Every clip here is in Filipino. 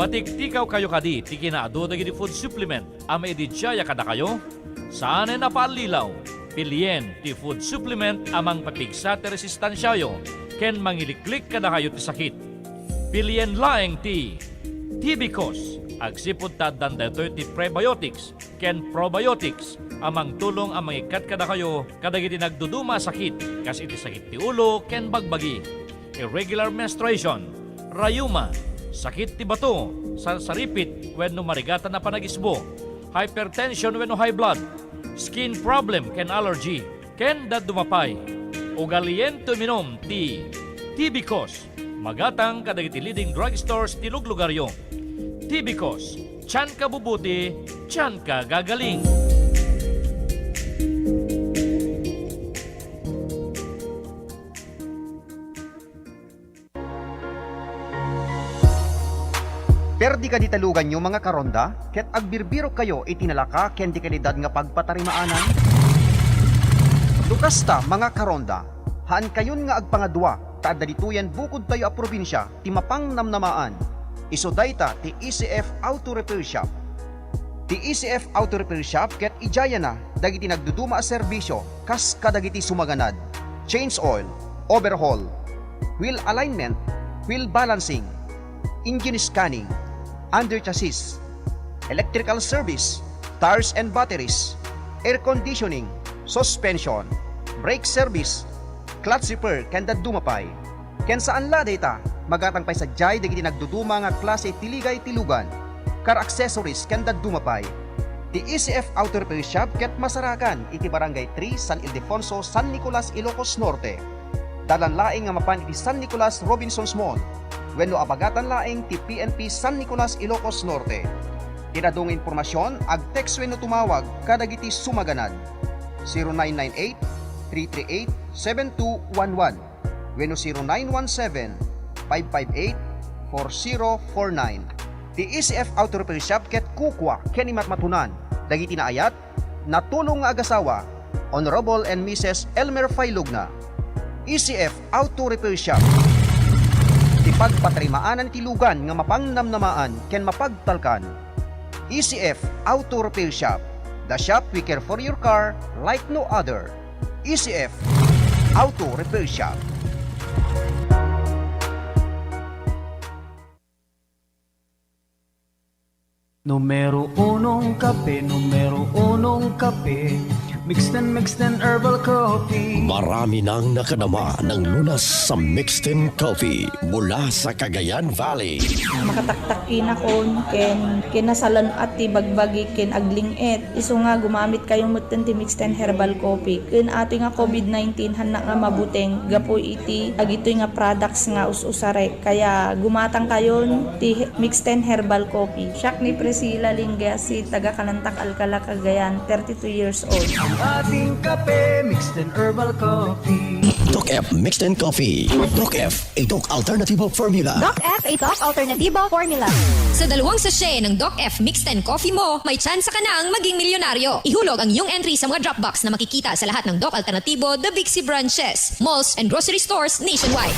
Matiktikaw kayo kadi, ti kinaado dagiti food supplement, ama idijaya kada kayo? Saan na paalilaw? Pilien ti food supplement amang papigsa ti resistansyayo, ken mangiliklik kada kayo ti sakit. Pilien laeng ti Tibicos, agsipod ta dandato ti prebiotics, ken probiotics, amang tulong amang ikat kada kayo, kadagiti nagduduma sakit, kas iti sakit ti ulo, ken bagbagi, irregular menstruation, rayuma, sakit ti bato, saripit wenno marigatan na panagisbo, hypertension wenno high blood, skin problem ken allergy, ken dadumapay, ugaliyen minom ti Tibicos, magatang kadagiti leading drugstores ti luglugaryo. Tibicos, tiyan ka bubuti, tiyan ka gagaling. Perdi ka ditalugan nyo mga karonda, ket agbirbiro kayo itinalaka ken di kalidad nga pagpatarimaanan. Lukasta mga karonda, haan kayon nga agpangadwa, taadda dituyan bukod tayo a probinsya, ti mapang namnamaan. Isodayta ti ECF Auto Repair Shop. Ti ECF Auto Repair Shop ket ijaya na dagiti nagduduma a serbisyo kas kadagiti sumaganad. Change oil, overhaul, wheel alignment, wheel balancing, engine scanning, under chassis, electrical service, tires and batteries, air conditioning, suspension, brake service, clutch repair ken dadumapay. Ken saan la data magatang pay sadyay dagiti nagduduma nga klase tiligay tilugan, car accessories ken dadumapay. Ti ECF Auto Repair Shop ket masarakan iti Barangay 3 San Ildefonso, San Nicolas, Ilocos Norte. Dalan laing nga mapan iti San Nicolas Robinsons Mall. Wenno abagatan laing ti PNP San Nicolas, Ilocos Norte. Tinadong impormasyon ag-text wenno tumawag kadagiti sumaganad 0998-338-7211 wenno 0917-558-4049. Ti ECF Auto Repair Shop ket kukwa ken imatmatunan dagiti naayat natulong nga agasawa Honorable and Mrs. Elmer Failugna. ECF Auto Repair Shop, ti pagpatarimaanan ti lugan nga mapangnamnamaan ken mapagtalkan. ECF Auto Repair Shop, the shop we care for your car like no other. ECF Auto Repair Shop. Numero unong kape, mixed and herbal coffee. Marami nang nakanama ng lunas sa Mixed Coffee mula sa Cagayan Valley. Makataktakin akon ken kinasalan at ti bagbagi ken aglingit. Isu nga gumamit kayong mutten ti mixed and herbal coffee. Ken ato nga COVID-19 hana nga mabuteng gapoy iti agitoy nga products nga us-usare. Kaya gumatang kayon ti mixed and herbal coffee. Siak ni Priscilla Linggasi, taga Kanantak, Alcala, Cagayan, 32 years old. Ating kape, mixed and herbal coffee. Doc F Mixed Coffee. Doc F, a Doc Alternativo Formula. Doc F, a Doc Alternativo Formula. Sa dalawang sachet ng Doc F Mixed Coffee mo, may chance ka na ang maging milyonaryo. Ihulog ang iyong entry sa mga Dropbox na makikita sa lahat ng Doc Alternativo, The Big C branches, malls, and grocery stores nationwide.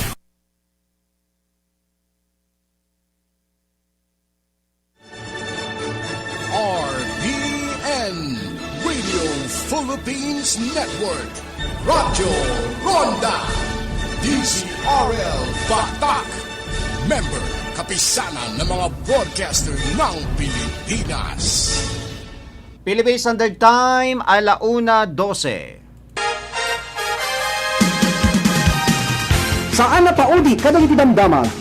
RPN Radio Philippines Network, Radyo Ronda, DZRL Batak, member kapisanan ng mga broadcaster ng Pilipinas. Philippine Standard Time, 1:12. Saan na paudi kadagiti damdamag?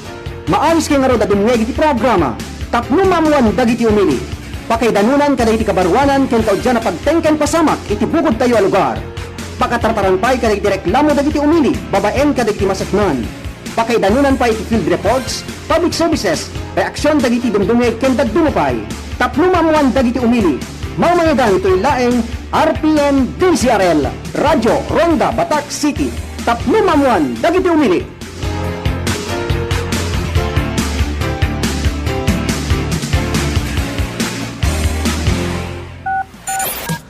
Maayos kay nga ro dadumngeg iti programa. Tapno mamuan dagiti umili. Pakaidanunan kadagiti kabarwanan ken kaudyan na pagtengken pasamak iti bukod tayo a lugar. Pakatartaran pay kadagiti reklamo dagiti umili, babaen kadagiti masaknan. Pakaidanunan pay iti field reports, public services, reaksyon dagiti dumdumeg ken dagdumupay. Tapno mamuan dagiti umili. Mamayagan ito'y laeng RPN DCRL, Radyo Ronda Batak City. Tapno mamuan dagiti umili.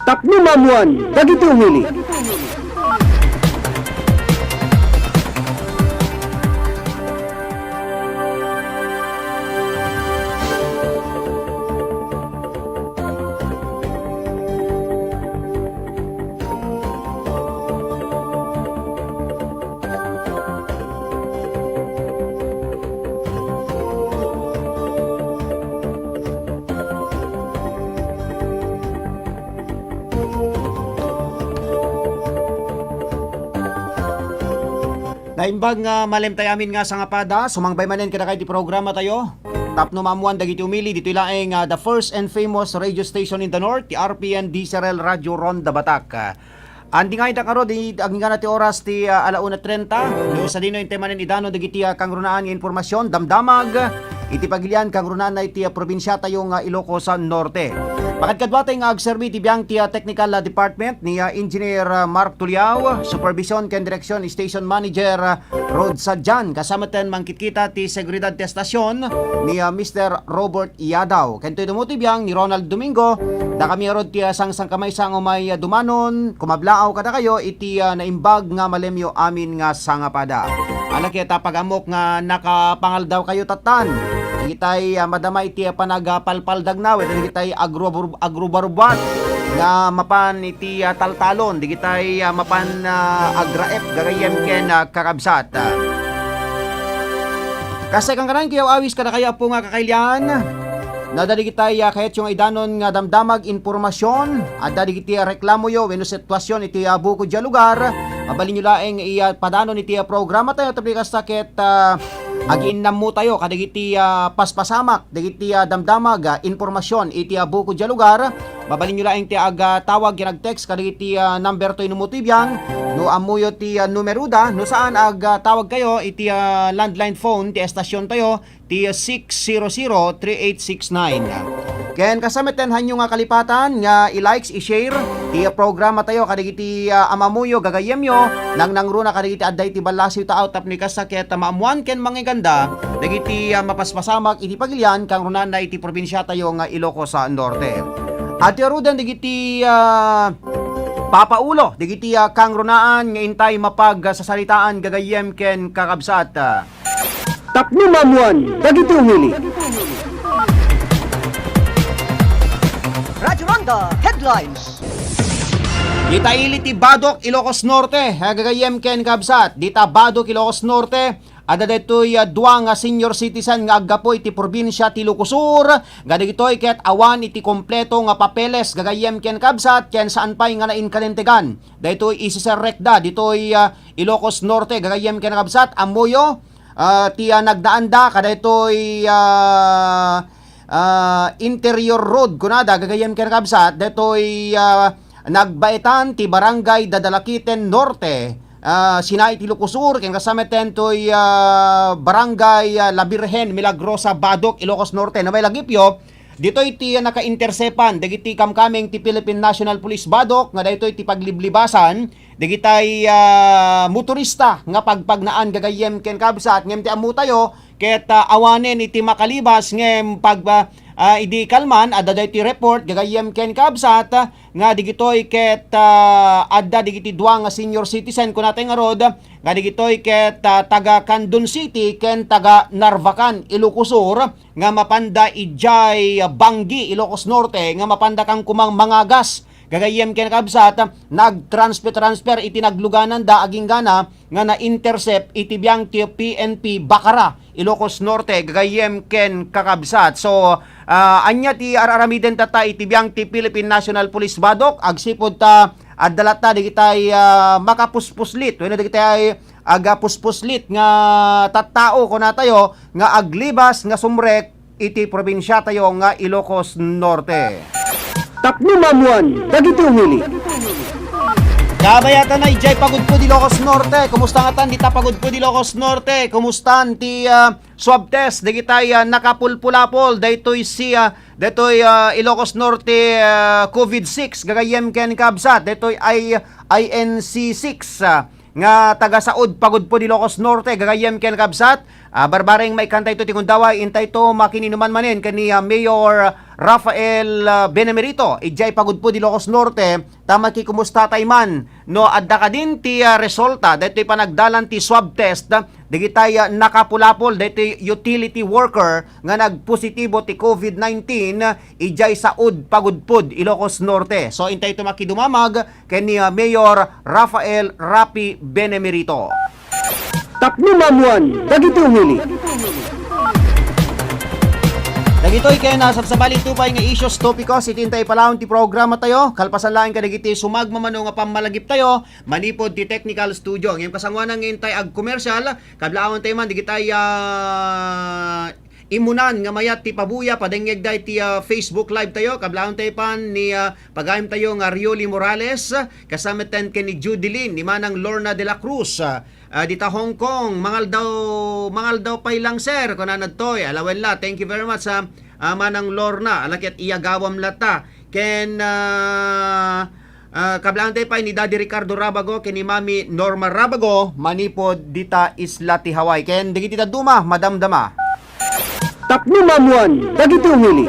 Tapno mamuan dagiti umili. Naimbag nga malim tayo amin nga sa nga pada, sumangbay manen kada kay di programa tayo. Tapno mamuan dagiti umili dito ilaeng the first and famous radio station in the north, the RPN DCRL Radio Ronda Batak. Andi nga itang karo di aging nga ti oras ti 1:30. No sa dino yung tema idano dagiti kangrunaan nga informasyon damdamag iti pagilian kangrunaan na iti probinsya tayo nga Ilocos Norte. Pakadkadwatay nga agserbi ti biyang ti technical department ni Engineer Mark Tuliao, supervision ken direksyon station manager Rod Sadjan, kasama ten mangkitkita ti seguridad ti estasyon ni Mr. Robert Iadaw. Kento dumuti biyang ni Ronald Domingo, da kami rod ti sang kamay sang umay dumanon, kumablaaw kada kayo iti naimbag nga malemyo amin nga sangapada. Ala kita pagamok nga nakapangal daw kayo tatan. Digitay madamay iti panagpalpaldag na wet digitay agrobarubat nga mapan iti taltalon digitay mapan agraep gagayem ken kakabsat. Kasi kang kanan kayo awis kada kaya po nga kakailyan. Nadali kitay kahit yung idanon nga damdamag informasyon at dali kiti reklamo yo wenno sitwasyon iti bukod ja lugar. Mabalin nyo laeng padanon iti programa tayo tapi kasakit agiinnam mo tayo kadagiti paspasamak dagiti damdamag informasyon iti bukod ja lugar. Mabalin nyo laeng ti tawag kinag-text kadagiti number to inumutibyan no amuyo ti numeruda no saan tawag kayo iti landline phone ti estasyon tayo ti 600-3869. Ken kasamiten hanyo nga kalipatan nga i-likes, i-share ti programa tayo kadagiti amamuyo gagayemyo nang nangruna kadagiti adday ti balasiw ta out tapni kasakit maamuan ken mangiganda dagiti mapaspasamak iti pagilian kang runan na iti probinsya tayo nga Ilocos Norte. At yarudan digiti papaulo digiti kang runaan nga intay mapag sasalitaan gagayem ken kakabsat. Tapno mamuan, dagiti umili. Radyo Ronda Headlines. Dita iliti Badok, Ilocos Norte, gagayem ken kabsat. Dita Badok, Ilocos Norte, ada detoy duang senior citizen nga aggapo iti probinsya ti Lucosur. Gada gitoy ket awan iti kompleto nga papeles gagayem ken kabsat ken saan pay nga nainkalentegan. Daytoy isiserrekda ditoy Ilocos Norte gagayem ken kabsat amuyo ti nagdaanda kada ito'y interior road kunada gagayem ken kabsat deto'y nagbaitan ti barangay Dadalakiten Norte sinay ti Lucosur ken kasama tento'y barangay La Virgen Milagrosa Badok Ilocos Norte na may lagipyo dito'y ti naka-intersepan dagiti kamkaming ti Philippine National Police Badok nga daytoy ti pagliblibasan digitay motorista nga pagpagnaan gagayem ken kabsat ngem ti ammo tayo ket awanen iti makalibas ngem pag idi kalman adda ti report gagayem ken kabsat nga digitoy ket adda digiti duang nga senior citizen kunatay nga rod nga digitoy ket taga Candon City ken taga Narvacan Ilocosur nga mapanda ijay Banggi Ilocos Norte nga mapanda kang kumang mangagas gagayem ken kabsat nagtransfer iti nagluganan da aging gana nga na-intercept iti biyang ti PNP Bacara Ilocos Norte gagayem ken kakabsat. So anya ti araramiden tata iti biyang ti Philippine National Police Badok agsipod ta adalata digitay makapuspuslit wenno digitay agapuspuslit nga tattao kuna tayo nga aglibas nga sumrek iti probinsya tayo nga Ilocos Norte. Tapno mamuan, dagiti umili. Kabayatan na ijay pagod po di Ilocos Norte. Kumusta nga tan dita pagod po di Ilocos Norte? Kumusta ti swab test digitay nakapulpulapol daytoy daytoy Ilocos Norte COVID-6 gagayem ken kabsat daytoy ay INC6 nga taga saod pagod po di Ilocos Norte gagayem ken kabsat. Barbareng may kantay to tikundaway intay to makininuman manen kani Mayor Rafael Benemerito ijay pagod po di Ilocos Norte tama ki kumusta tayman no adda ka din ti resulta daytoy panagdalan ti swab test digitay nakapulapol daytoy utility worker nga nagpositibo ti COVID-19 ijay saod pagod pod Ilocos Norte. So intay to makidumamag kani Mayor Rafael Rapi Benemerito. Tapno mamuan, dagiti umili. Dagitoy kay nasabsabali tupay nga issues topikos itintay palawon ti programa tayo kalpasan lain kadagiti sumagmamano nga pamalagip tayo manipod ti technical studio ngem kasangwanan ngintay ag commercial kadlawon tayo man digitay imunan nga mayat ti pabuya padengeg day ti Facebook live tayo kablawon tayo pan ni pagayam tayo nga Rioli Morales kasama ten ken ni Judilyn ni manang Lorna de la Cruz dita Hong Kong mangal daw pay lang sir kunan toy alawen la thank you very much sa manang Lorna alaket iyagawam lata ken kablaan tayo pa ni Daddy Ricardo Rabago ken ni Mami Norma Rabago manipod dita Isla ti Hawaii ken digiti ta duma madamdama Tapno mamuan, dagiti umili.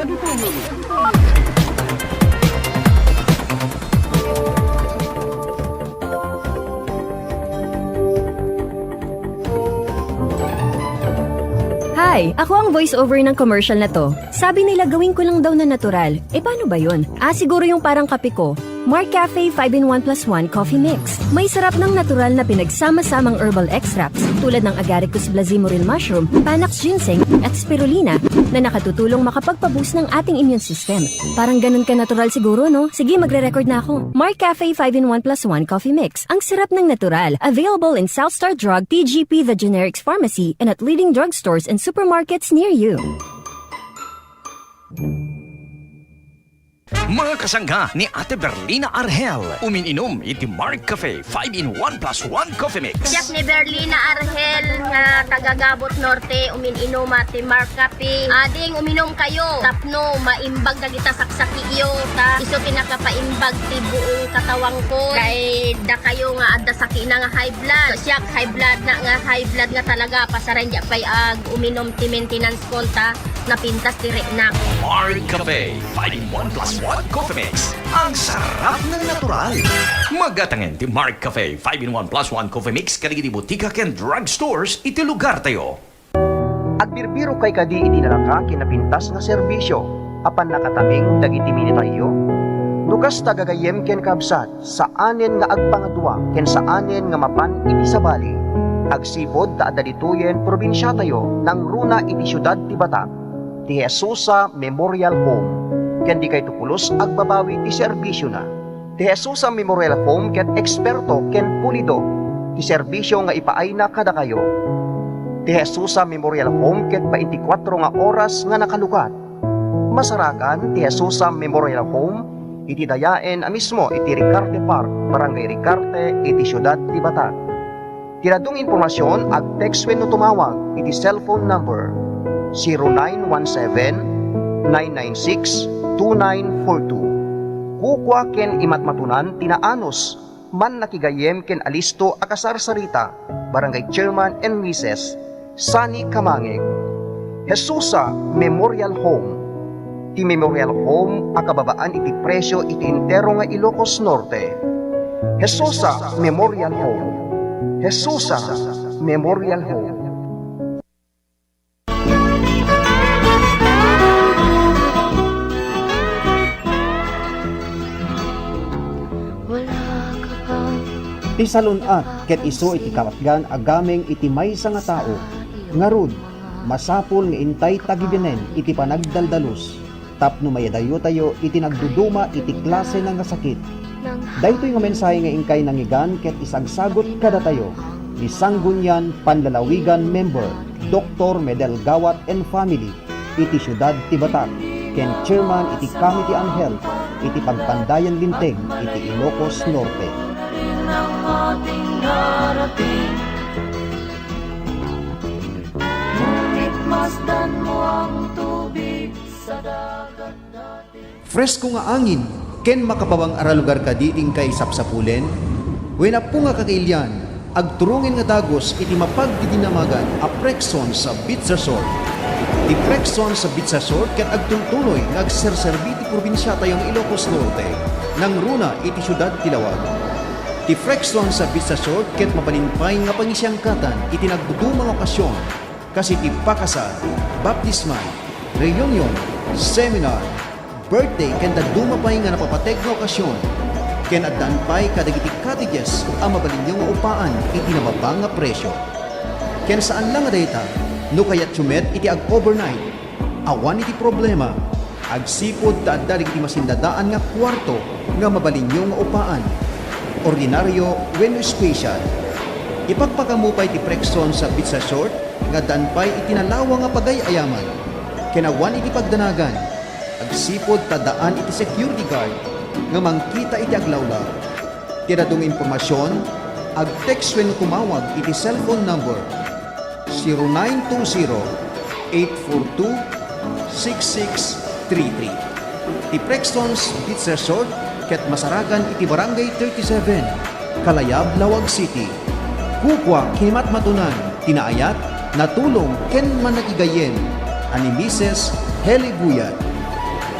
Hi! Ako ang voice-over ng commercial na to. Sabi nila gawin ko lang daw na natural. Paano ba yun? Siguro yung parang kape ko. Mark Cafe 5-in-1 + 1 Coffee Mix. May sarap ng natural na pinagsama-samang herbal extracts tulad ng Agaricus blazimoril mushroom, Panax ginseng at spirulina na nakatutulong makapagpaboost ng ating immune system. Parang ganun ka natural siguro, no? Sige, magre-record na ako. Mark Cafe 5-in-1 + 1 Coffee Mix. Ang sarap ng natural. Available in Southstar Drug, TGP The Generics Pharmacy, and at leading drugstores and supermarkets near you. Mga kasangga ni Ate Berlina Argel, umininom iti Mark Cafe 5-in-1 + 1 Coffee Mix. Siyak ni Berlina Argel nga taga-Gabot Norte umininom ati Mark Cafe. Ading uminom kayo tapno maimbag na kita saksaki iyo ta iso pinakapaimbag ti buong katawang ko kay da kayo nga adda saki na nga high blood. So, siyak high blood nga talaga pasaran ja pay ag uminom ti maintenance konta na pintas ti na. Mark Cafe 5-in-1 + 1 Coffee Mix. Ang sarap ng natural. Magatangin ti Mark Cafe 5-in-1 + 1 Coffee Mix kaligiti butika ken drugstores iti lugar tayo. Agbirbiro kay kadi iti nalaka kinapintas nga serbisyo apan nakatabing dagiti minitayo nukas tagagayem ken kabsat sa anen nga agpangadwa ken sa anen nga mapan iti sabali agsibod ta adalituyen probinsya tayo nang runa iti syudad ti Batak ti Jesusa Memorial Home ken di kay tupulos agbabawi ti serbisyo na ti Jesusa Memorial Home ket eksperto ken pulido ti serbisyo nga ipaay na kada kayo ti Jesusa Memorial Home ket 24 nga oras nga nakalukat masarakan ti Jesusa Memorial Home iti dayaen mismo iti Ricarte Park Barangay Ricarte iti syudad ti Batak. Tiradong impormasyon ag text wenno tumawag iti cellphone number 0917-996-2942. Kukwa ken imatmatunan tinaanos man nakigayem ken alisto akasar sarita Barangay Chairman and Mrs. Sani Kamangeg. Jesusa Memorial Home. Ti Memorial Home akababaan iti presyo iti entero nga Ilocos Norte. Jesusa Memorial Home. Jesusa Memorial Home. Ti salunat ket isu iti kapatgan agameng iti maysa nga tao ngarud masapul nga intay tagibinen iti panagdaldalos tapno mayadayo tayo iti nagduduma iti klase nga sakit. Daytoy nga mensahe nga ingkay nangigan ket isagsagot kada tayo ni Sanggunian Panlalawigan member Dr. Medel Gawat and Family iti syudad ti Batak ken chairman iti Committee on Health iti Pagpandayan Linteg iti Ilocos Norte. Fresko nga angin ken makapawang aralugar ka diting kay sapsapulen wena po nga kakailyan agturungin nga dagos iti mapagdidinamagan a Prexon sa Beach Resort. Ti Prexon sa Beach Resort ket agtultuloy nga agserserbi ti probinsya tayong Ilocos Norte nang runa iti syudad ti Lawag. Ti Prexon sa Beach Resort ket mabalinpay nga pangisyangkatan iti nagdudumang okasyon kasi ti pakasal, baptismal, reunion, seminar, birthday ken dadumapay nga napapatek nga okasyon ken addaan pay kadagiti cottages ang mabalinyo nga upaan iti nababa nga presyo. Ken saan lang nga dayta no kayat sumet iti ag overnight awan iti problema. Agsipod ta adda iti masindadaan nga kwarto nga mabalinyo nga upaan. Ordinaryo wenno special. Ipagpakamupay ti Prexon sa Pizza Short nga danpay itinalawa nga pagayayaman. Kinawan iti pagdanagan. Agsipod ta daan iti security guard nga mangkita iti aglawlaw. Tiradong impormasyon, ag-text when kumawag iti cellphone number 0920-842-6633. Ti Prexton's Pizza Short ket masaragan iti Barangay 37, Kalayab, Lawag City. Kukwa kinimat matunan, tinaayat, natulong ken manakigayen, ani Mrs. Heli Buyat.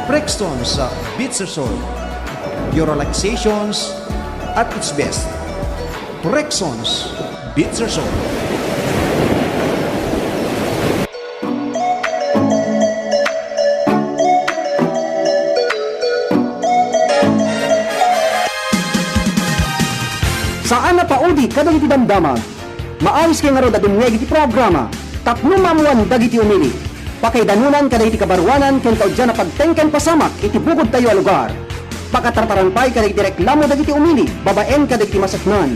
Prexton's Pizza Short. Your relaxations at its best. Prexon's Pizza Shop. Saan na paudi kadagiti damdamag? Maayos kay nga ro dadumweg iti programa. Tapno mamuan dagiti umili. Pakaidanunan kadagiti kabarwanan ken kaudyan na pagtengken pasamak iti bukod tayo a lugar. Pakatartaran pa'y kadagiti reklamo dagiti umili, babaen kadagiti masaknan.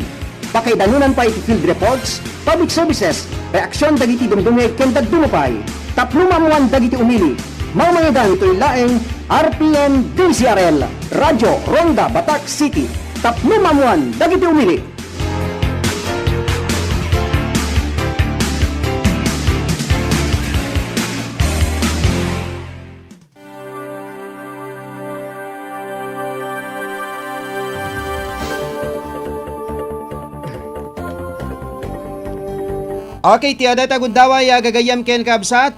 Pakaidanunan pa iti field reports, public services, reaksyon dagiti dumdumeg ken dagdumupay. Tapno mamuan dagiti umili. Mamayagan ito'y laeng RPN DCRL, Radyo Ronda Batak City. Tapno mamuan dagiti umili. Okay, tiyaday tagundaway gagayam ken kabsat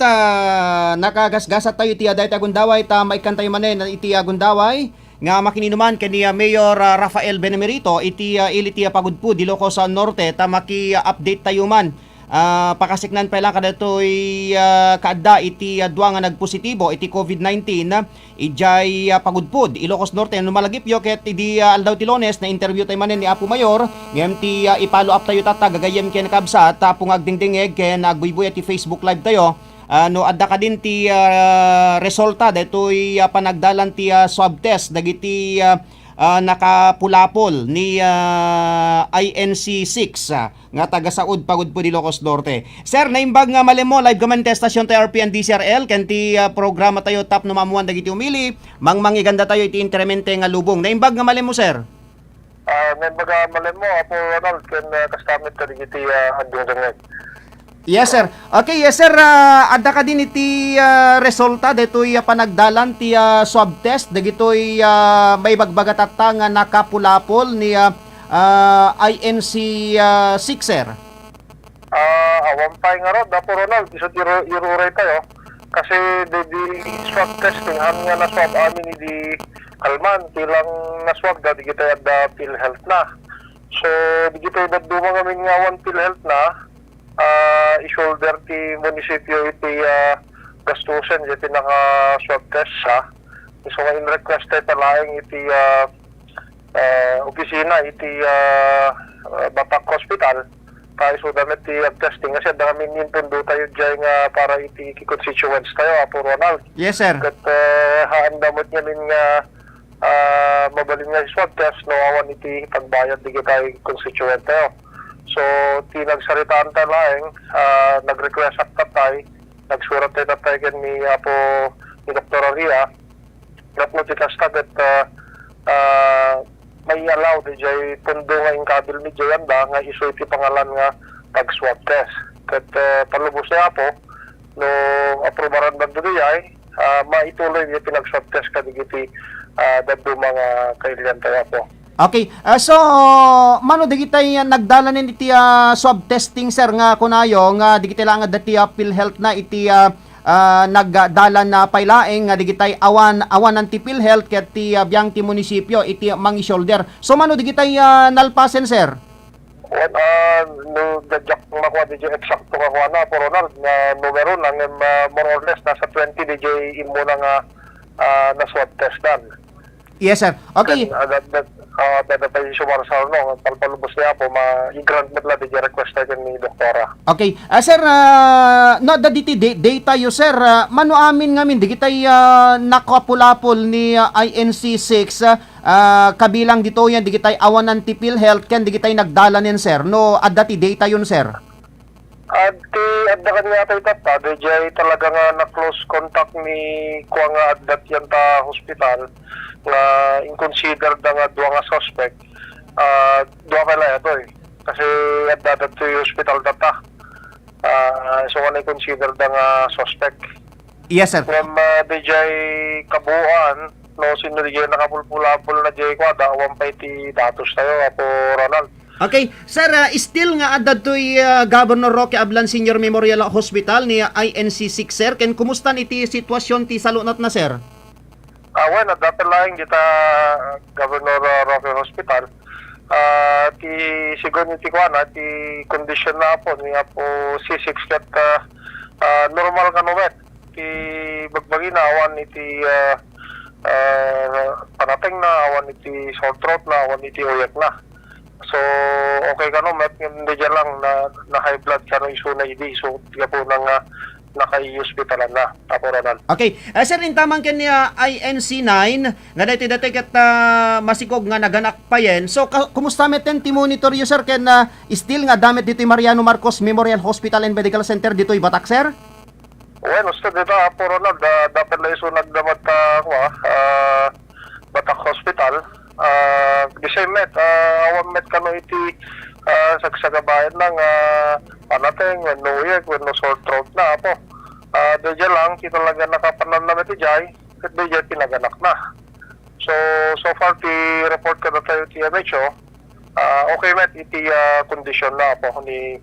nakagasgasat tayo tiyaday tagundaway ta maikan tayo manen iti agundaway nga makininuman ken ni Mayor Rafael Benemerito iti iliti pagudpud di Ilocos Norte ta maki-update tayo man. Pakasiknan pa lang kada to'y kaadda iti dua nga nagpositibo iti COVID-19 ijay pagudpud Ilocos Norte no malagipyo ket idi aldaw ti Lunes na interview tayo manen ni Apo Mayor ngem ti ipalo up tayo tata gagayem ken kabsa ta pung agdingdingeg ken agbuybuy ti Facebook live tayo no adda ka din ti resulta detoy panagdalan ti swab test dagiti nakapulapol ni INC6 nga taga Saud pagud po di Ilocos Norte. Sir, naimbag nga malemo live contestation tayo RPN DCRL ken ti programa tayo tap no mamuan dagiti umili mangmangiganda tayo iti intremente nga lubong. Naimbag nga malemo sir. Naimbag nga malemo Apo Ronald ken kastamit ka dagiti andung. Yes sir. Okay, yes sir. Adda ka din iti resulta detoy panagdalan ti swab test dagitoy may bagbagatatta nga nakapulapol ni INC6 sir. Awan pa nga ro Apo Ronald isod iruray tayo kasi di swab testing nga na swab amin di kalman tilang na swab da digito adda PhilHealth na. So digito daduma ngamin nga one PhilHealth na i-shoulder ti munisipyo iti gastusan iti naka-swab test sa. So nga in-request tayo talaing iti opisina iti Batak Hospital tayo so damit ti testing kasi da kami nintundo tayo dyan nga para iti constituents tayo Apo Ronald. Yes sir. Kat haandamot niya min nga mabalin nga swab test no awan iti pagbayad di tayo constituent tayo. So, tinagsaritaan tayo lang, nag-request at tatay, nagsurat tayo tatay ni Apo ni Dr. Aria, at notitastat at may allow di jay pundo nga yung kabil ni Jayanda nga iso iti pangalan nga pag-swab test. At palubos na po, no aprobaran ba doon ay, maituloy yung pinag-swab test kadigiti daddo mga kailian tayo po. Okay, so mano digitay nagdalanin iti swab testing sir nga kunayo nga digitay lang dati PhilHealth na iti nagdalan na pailaeng nga digitay awan anti PhilHealth ket ti biyang ti munisipyo iti mangi shoulder. So mano digitay nalpasen sir? No dadyak makuha DJ eksakto nga kuha na po Ronald nga numero lang more or less nasa 20 DJ imo na nga na swab test dan. Yes, sir. Okay. Dadatay sumara sa ano, palpalubos niya po, i-grant mo lang di request tayo ni doktora. Okay. Sir, no, daditi data yo, sir. Mano amin ngamin, di kitay nakapulapol ni INC6, kabilang dito yan, di kitay awanan ti PhilHealth, ken di kitay nagdalanin, sir. No, dati data yun, sir. At adda kanya tayo tata, DJ talaga nga na-close contact ni kuha nga adat yan ta hospital nga in-consider da nga duwa nga suspect. Duwa ka lang ito kasi adda to yung hospital data. So nga consider da nga suspect. Yes, sir. From DJ kabuuan, no, sino DJ nakapulpulapol na DJ kwada, awan pa iti datos tayo, Apo Ronald. Okay, sir, still nga adad to'y Governor Roque Ablan Senior Memorial Hospital ni INC6, sir. Ken kumusta iti sitwasyon ti salunat na, sir? Bueno, dapat lang kita Governor Roque Hospital. Ti sigon ti kuana, ti condition na po niya po C6 kat normal kanumet. Ti bagbagi na awan iti panateng na, awan iti sore throat na, awan iti uyak na. So, okay ka no, hindi dyan lang na high blood ka no iso na idi. So, tiga po nang naka-hospitalan na, Apo Ronald. Okay. Sir, intamang ken niya INC9, nga dati kat masikog nga naganak pa yen. So, kumusta meten ti monitor yo, sir, ken still nga damit dito Mariano Marcos Memorial Hospital and Medical Center dito Batak, sir? Bueno, so dito, Apo Ronald, dapat na iso nagdamat Batak Hospital. The same met, awan met kano iti sagsagabayan ng panateng, when no uyek, when no sore throat na po. Daya lang, kita talaga nakapanan na iti jay, at daya pinaganak na. So far, ti report ka na tayo ti MHO, okay met iti condition na po ni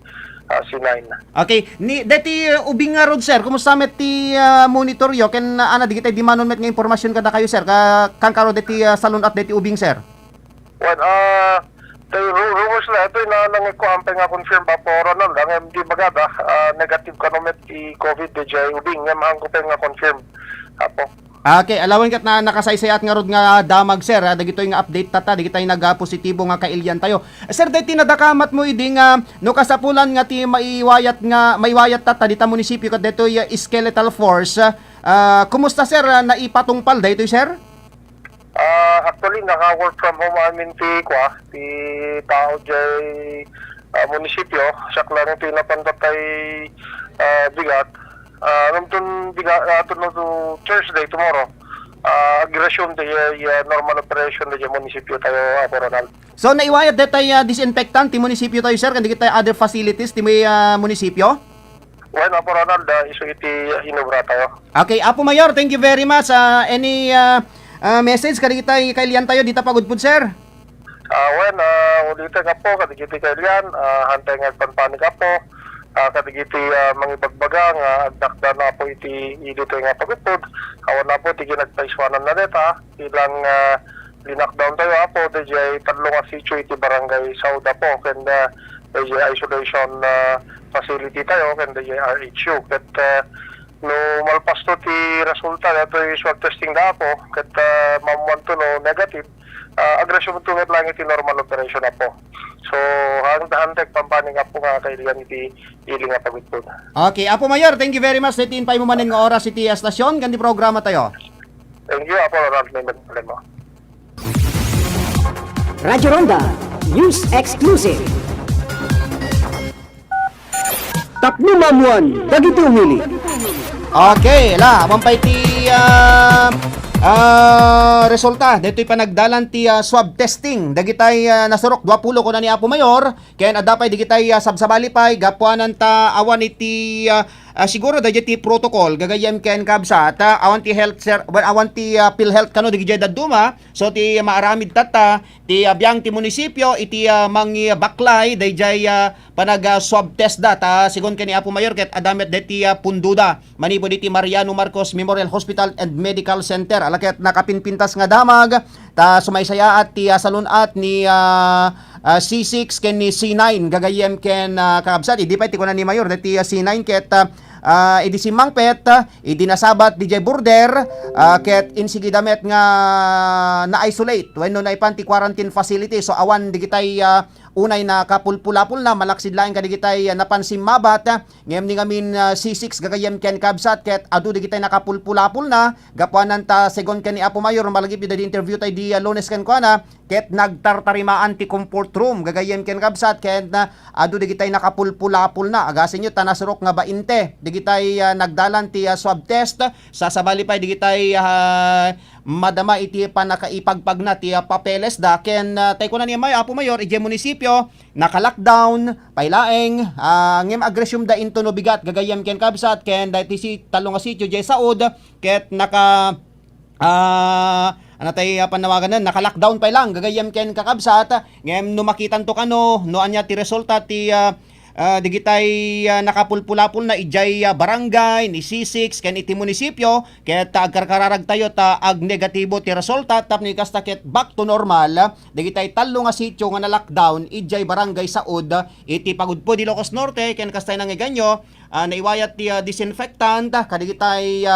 C9. Okay, ni dati ubing nga rod, sir, kumusta met ti monitor yo ken ana di kita di manon met nga impormasyon kada kayo, sir, kang karo dati salon at dati ubing, sir? Well, the rumors na ito na nangikuampe nga confirm pa po Ronald, ang MD bagada negative kanomet ti COVID DJ ubing nga mahangko nga confirm apo. Okay, alawan kat na nakasaysayat nga rod nga damag, sir. Dagito yung update tata, di kitay nag-positibo nga kailyan tayo. Sir, dati nadakamat mo idi nga no kasapulan nga ti maiwayat tata dita munisipyo kat dito yung skeletal force. Kumusta, sir? Naipatungpal dito, sir? Actually, naka-work from home amin ti tao jay munisipyo. Siya lang ito napantatay bigat. Nung bigat to Thursday, tomorrow, agresyon di normal operation di munisipyo tayo, Apo Ronald. So, naiwayat detay disinfectant ti munisipyo tayo, sir? Kandi kita other facilities ti may munisipyo? Well, Apo Ronald, iso iti inubra tayo. Okay, Apo Mayor, thank you very much. Any message kadi kita kailian tayo dita pagudpud, sir? Ulit ka po, kadigiti kailian, hantay nga panpanig ka po. Kadigiti mangibagbaga nga agdakda na po iti dito nga pagutod. Awan na po iti ginagpaiswanan na deta. Ilang linakdown tayo po, DJ tatlo nga sitio iti barangay Sauda po. Kanda DJ isolation facility tayo, kanda DJ RHU. Kat no malpasto ti resulta ito yung swab testing na po. Kat mamuanto no negative. Agresyon mo tungat lang iti normal operation na po. So, hantek pampaning nga po nga kailangan iti ili nga pagutod. Okay, Apo Mayor, thank you very much. Itin pa mo manin nga oras iti stasyon, gandi programa tayo. Thank you, Apo Ronald. May mo. Radyo Ronda, News Exclusive. Tapno mamuan, dagiti umili. Okay, mampay ti resulta dito'y panagdalan ti swab testing dagitay nasurok 20 ko na ni Apo Mayor ken adapay digitay sabsabali pay gapuanan ta awan iti siguro dagiti protocol gagayem ken kabsat awan ti health sir awan ti PhilHealth kano digitay daduma so ti maaramid tata ti abiyang ti munisipyo iti mangi baklay dayjay panag swab test data sigon ken ni Apo Mayor ket adamet deti punduda manipo diti Mariano Marcos Memorial Hospital and Medical Center alaket nakapinpintas nga damag ta sumaysaya at ti salunat ni C6 ken ni C9 gagayem ken kabsat di pa ti kunan ni Mayor deti C9 ket idi si Mangpet, idi nasabat DJ Burder, ket insigi damet nga na-isolate wenno na ipanti quarantine facility. So awan digitay unay na kapulpulapul na malaksid laing kadigitay napansim mabat ngem ni ngamin C6 gagayem ken kabsat ket adu digitay nakapulpulapul na gapuanan ta segon ken ni Apo Mayor malagip di interview tay di Lunes ken kuana ket nagtartarimaan ti comfort room gagayem ken kabsat ket adu digitay nakapulpulapul na agasin nyo tanasrok nga 20 digitay nagdalan ti swab test sasabali pa digitay madama iti panakaipagpag na ti papeles da ken tay kunan ni Apo Mayor ije munisipyo naka-lockdown pailaeng ngem agresyum da into no bigat gagayem ken kabsat ken dati si talong nga sitio jay saud ket naka ano tayo panawagan na naka-lockdown pa lang gagayem ken kakabsat ngem no makitan to kano no anya ti resulta ti digitay nakapulpulapul na ijay barangay ni C6 ken iti munisipyo ket agkarkararag tayo ta ag negatibo ti resulta tapno kasta ket back to normal digitay tallo nga sitio nga na lockdown ijay barangay saud iti pagudpo di Ilocos Norte ken kastay nang iganyo naiwayat ti disinfectant kadigitay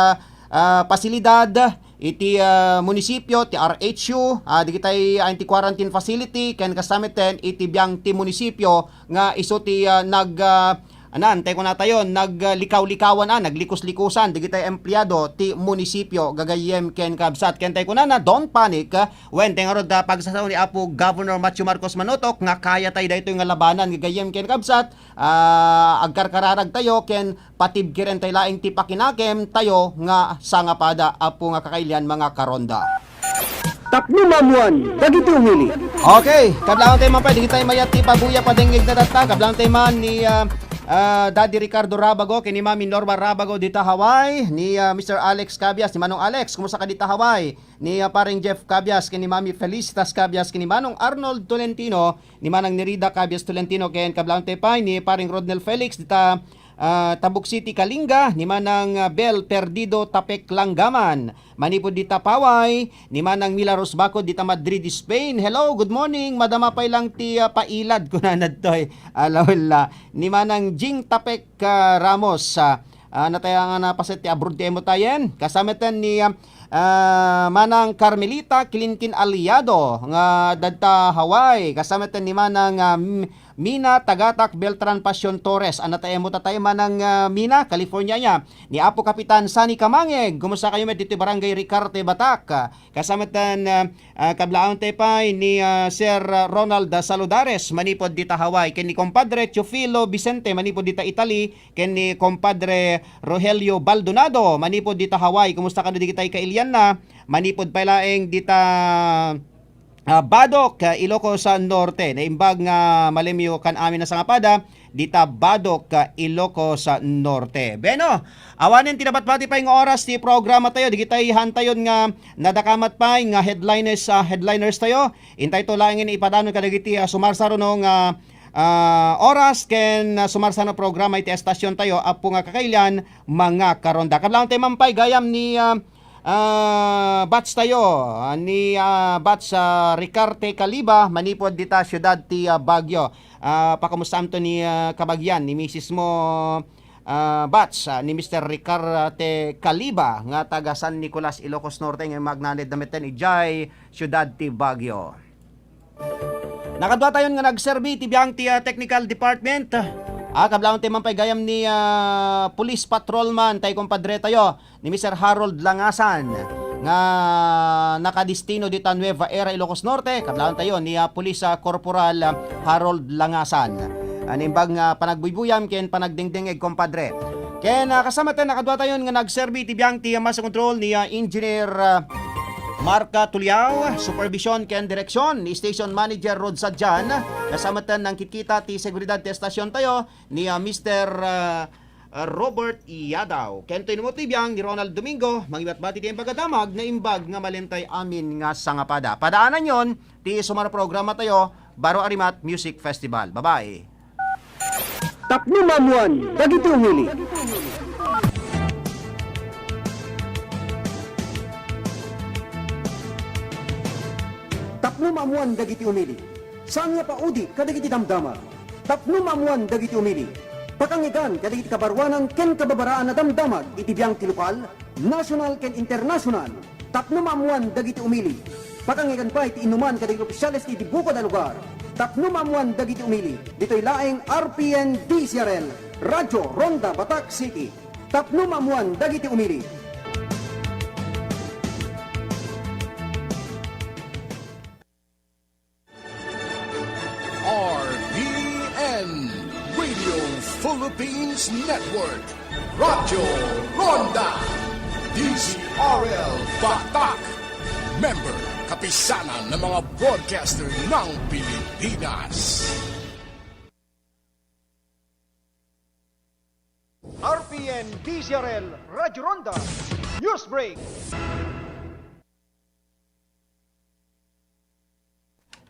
pasilidad iti munisipyo ti RHU digitay anti-quarantine facility ken kasamiten iti biang ti munisipyo nga iso ti antay ko na tayo naglikaw-likawan naglikos-likusan digitay empleyado ti munisipyo gagayem ken kabsat ken tay ko na don't panic when tengarod da pagsasaw ni Apo Governor Macho Marcos Manotok nga kaya tay daytoy nga labanan gagayem ken kabsat agkarkararag tayo ken patibkiren tay laing ti pakinakem tayo nga sangapada Apo nga kakailian mga karonda. Tapno mamuan, dagiti umili. Okay, kablang tayo man pa digitay mayat ti pabuya padengeg na data kablang tayo man ni Daddy Ricardo Rabago, kini Mami Norma Rabago dita Hawaii, ni Mr. Alex Cabias, ni Manong Alex, kumusta ka dita Hawaii? Ni paring Jeff Cabias, kini Mami Felicitas Cabias, kini Manong Arnold Tolentino, ni Manang Nerida Cabias Tolentino, ken kablang tepay ni paring Rodnel Felix dita Tabuk City Kalinga, ni Manang Bel Perdido Tapek Langgaman, manipod dita Paway, ni Manang Mila Rosbaco dita Madrid, Spain. Hello, good morning. Madama pay lang ti pailad ko na nadtoy. Alawala. Ni Manang Jing Tapek Ramos, natayang na paset ti abroad ti emotayen. Kasamitan ni Manang Carmelita Kilinkin Aliado nga dadta Hawaii. Kasamitan ni Manang Mina Tagatak Beltran Passion Torres. Anatay mo tatay Manang Mina, California niya. Ni Apo Kapitan Sani Kamangeg. Kumusta kayo met dito Barangay Ricarte Batak. Kasamitan kablaon tepay ni Sir Ronald Saludares manipod dita Hawaii. Ken ni Compadre Chofilo Vicente manipod dita Italy. Ken ni Compadre Rogelio Baldonado manipod dita Hawaii. Kumusta ka digitay kailian na manipod pailaeng dita Badok, Ilocos Norte. Naimbag nga malimyo kan amin na sangapada dita Badok, Ilocos Norte. Beno, awanin tinabatbati pa yung oras ti programa tayo. Digitay hantayon nga nadakamat pa nga headliners tayo. Intay to langin ipadanon kadagiti sumarsaro no nga oras ken sumarsano programa iti estasyon tayo apo nga kakailan mga karonda. Kablang tayo mampay gayam ni batch tayo ni batch Ricarte Caliba manipod dita syudad ti Baguio. Pakamusam to ni kabagyan ni Mrs. mo batch ni Mr. Ricarte Caliba nga taga San Nicolas, Ilocos Norte nga magnanid dameten ijay syudad ti Baguio. Nakadwa tayon nga nagserbi ti biang ti technical department. Kablaon tayo man pa'y gayam ni Police Patrolman tayo kumpadre tayo ni Mr. Harold Langasan nga nakadistino dita Nueva Era, Ilocos Norte. Kablaon tayo ni Police Corporal Harold Langasan. Animbag nga panagbuybuyam ken panagdingdingeg kumpadre. Ken kasama tayo nakadwa tayon nga nagserbi ti biang ti Master Control ni Engineer Marca Tuliao, supervision ken direksyon ni Station Manager Rod Sadjan. Kasamatan ng kitkita ti seguridad ti estasyon tayo ni Mr. Robert Yadaw. Ken to mo tibiyang ni Ronald Domingo, mangibat-bati ti pagadamag na imbag nga malentay amin nga sangapada. Padaanan yon ti sumara programa tayo Baro Arimat Music Festival. Bye-bye. Tapno mamuan, dagiti umili. Tapno mamuan dagiti umili. Saan nga paudi kadagiti damdama. Tapno mamuan dagiti umili. Pakangigan kadagiti kabarwanan ken kababaraan na damdamag iti biyang ti lokal, national ken international. Tapno maamuan dagiti umili. Pakangigan pa iti inuman kadagiti opisyales iti bukod a lugar. Tapno maamuan dagiti umili. Dito'y laeng RPN DCRL, Radyo Ronda Batak City. Tapno maamuan dagiti umili. RPN Radio Philippines Network, Radyo Ronda, DCRL Batak, member kapisanan ng mga broadcaster ng Pilipinas. RPN DCRL Radyo Ronda News Break.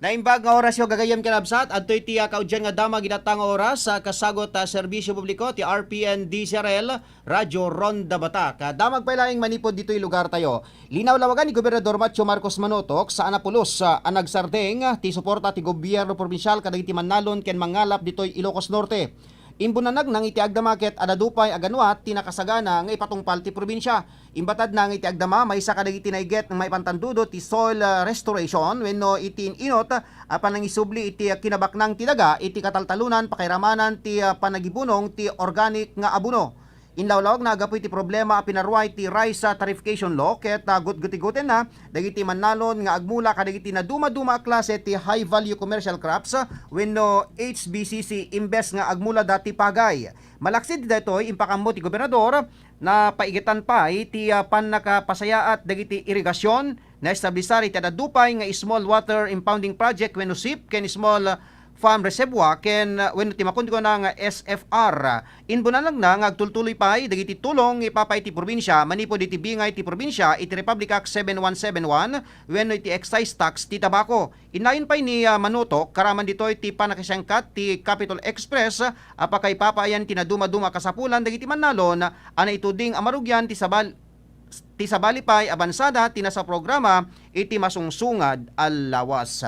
Naimbag nga oras yung gagayam kinabsat at to'y tiya kaudyan nga dama ginatang oras sa kasagot serbisyo publiko ti RPN DCRL Radyo Ronda Batak. Damag pa ilaing manipod dito'y lugar tayo. Linaw lawagan ni Gobernador Macho Marcos Manotok sa Anapulos anagsardeng ti suporta ti gobyerno probinsyal kadagiti Manalon ken mangalap dito'y Ilocos Norte. Imbunanag nang iti agdamaket adadupay aganwat tinakasagana nga ipatungpal ti probinsya. Imbatad nang iti agdama may isa kadagiti naiget ng may pantandudo ti soil restoration wenno iti inot apan nang isubli iti kinabaknang ti daga iti kataltalunan pakairamanan ti panagibunong ti organic nga abuno. Inlawlawag na agapoy ti problema pinarway ti rice tarification law ket gutgutiguten na dagiti Manalon nga agmula kadagiti na duma-duma klase ti high value commercial crops wenno HBCC imbes nga agmula dati pagay. Malaksid daytoy impakammo ti gobernador na paigitan pa iti panakapasayaat dagiti irigasyon na establisar iti adadupay nga small water impounding project wenno SIP ken small farm reservoir ken wenno timakon ko na nga SFR. Inbunalag na nga agtultuloy pa dagiti tulong ipapay ti probinsya manipod iti bingay ti probinsya iti Republic Act 7171 wenno iti excise tax ti tabako. Inayon pa ni Manutok karaman ditoy ti panakisangkat ti Capital Express apakay papayan ti naduma-duma kasapulan dagiti Manalon ana ituding amarugyan ti sabali pay abansada ti nasa programa iti masungsungad al lawas.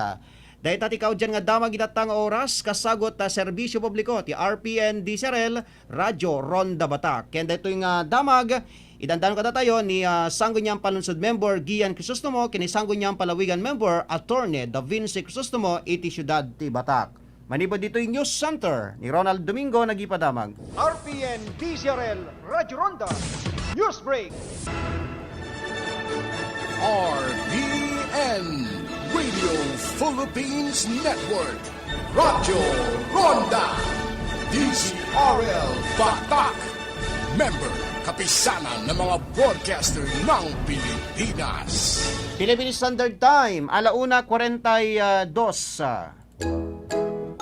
Dahil tati kaudyan nga damag itatang oras kasagot serbisyo publiko ti RPN DCRL Radyo Ronda Batak. Kaya dito yung damag idandan ko tayo ni Sangguniang Palunsod Member Gian Crisostomo kini Sangguniang Palawigan Member Attorney Da Vinci Crisostomo iti Syudad ti Batak. Manipod dito yung News Center ni Ronald Domingo nagipadamag. RPN DCRL Radyo Ronda News Break. RPN Radio Philippines Network, Radyo Ronda, DCRL Batak, member kapisanan ng mga broadcaster ng Pilipinas. Philippine Standard Time, 1:42.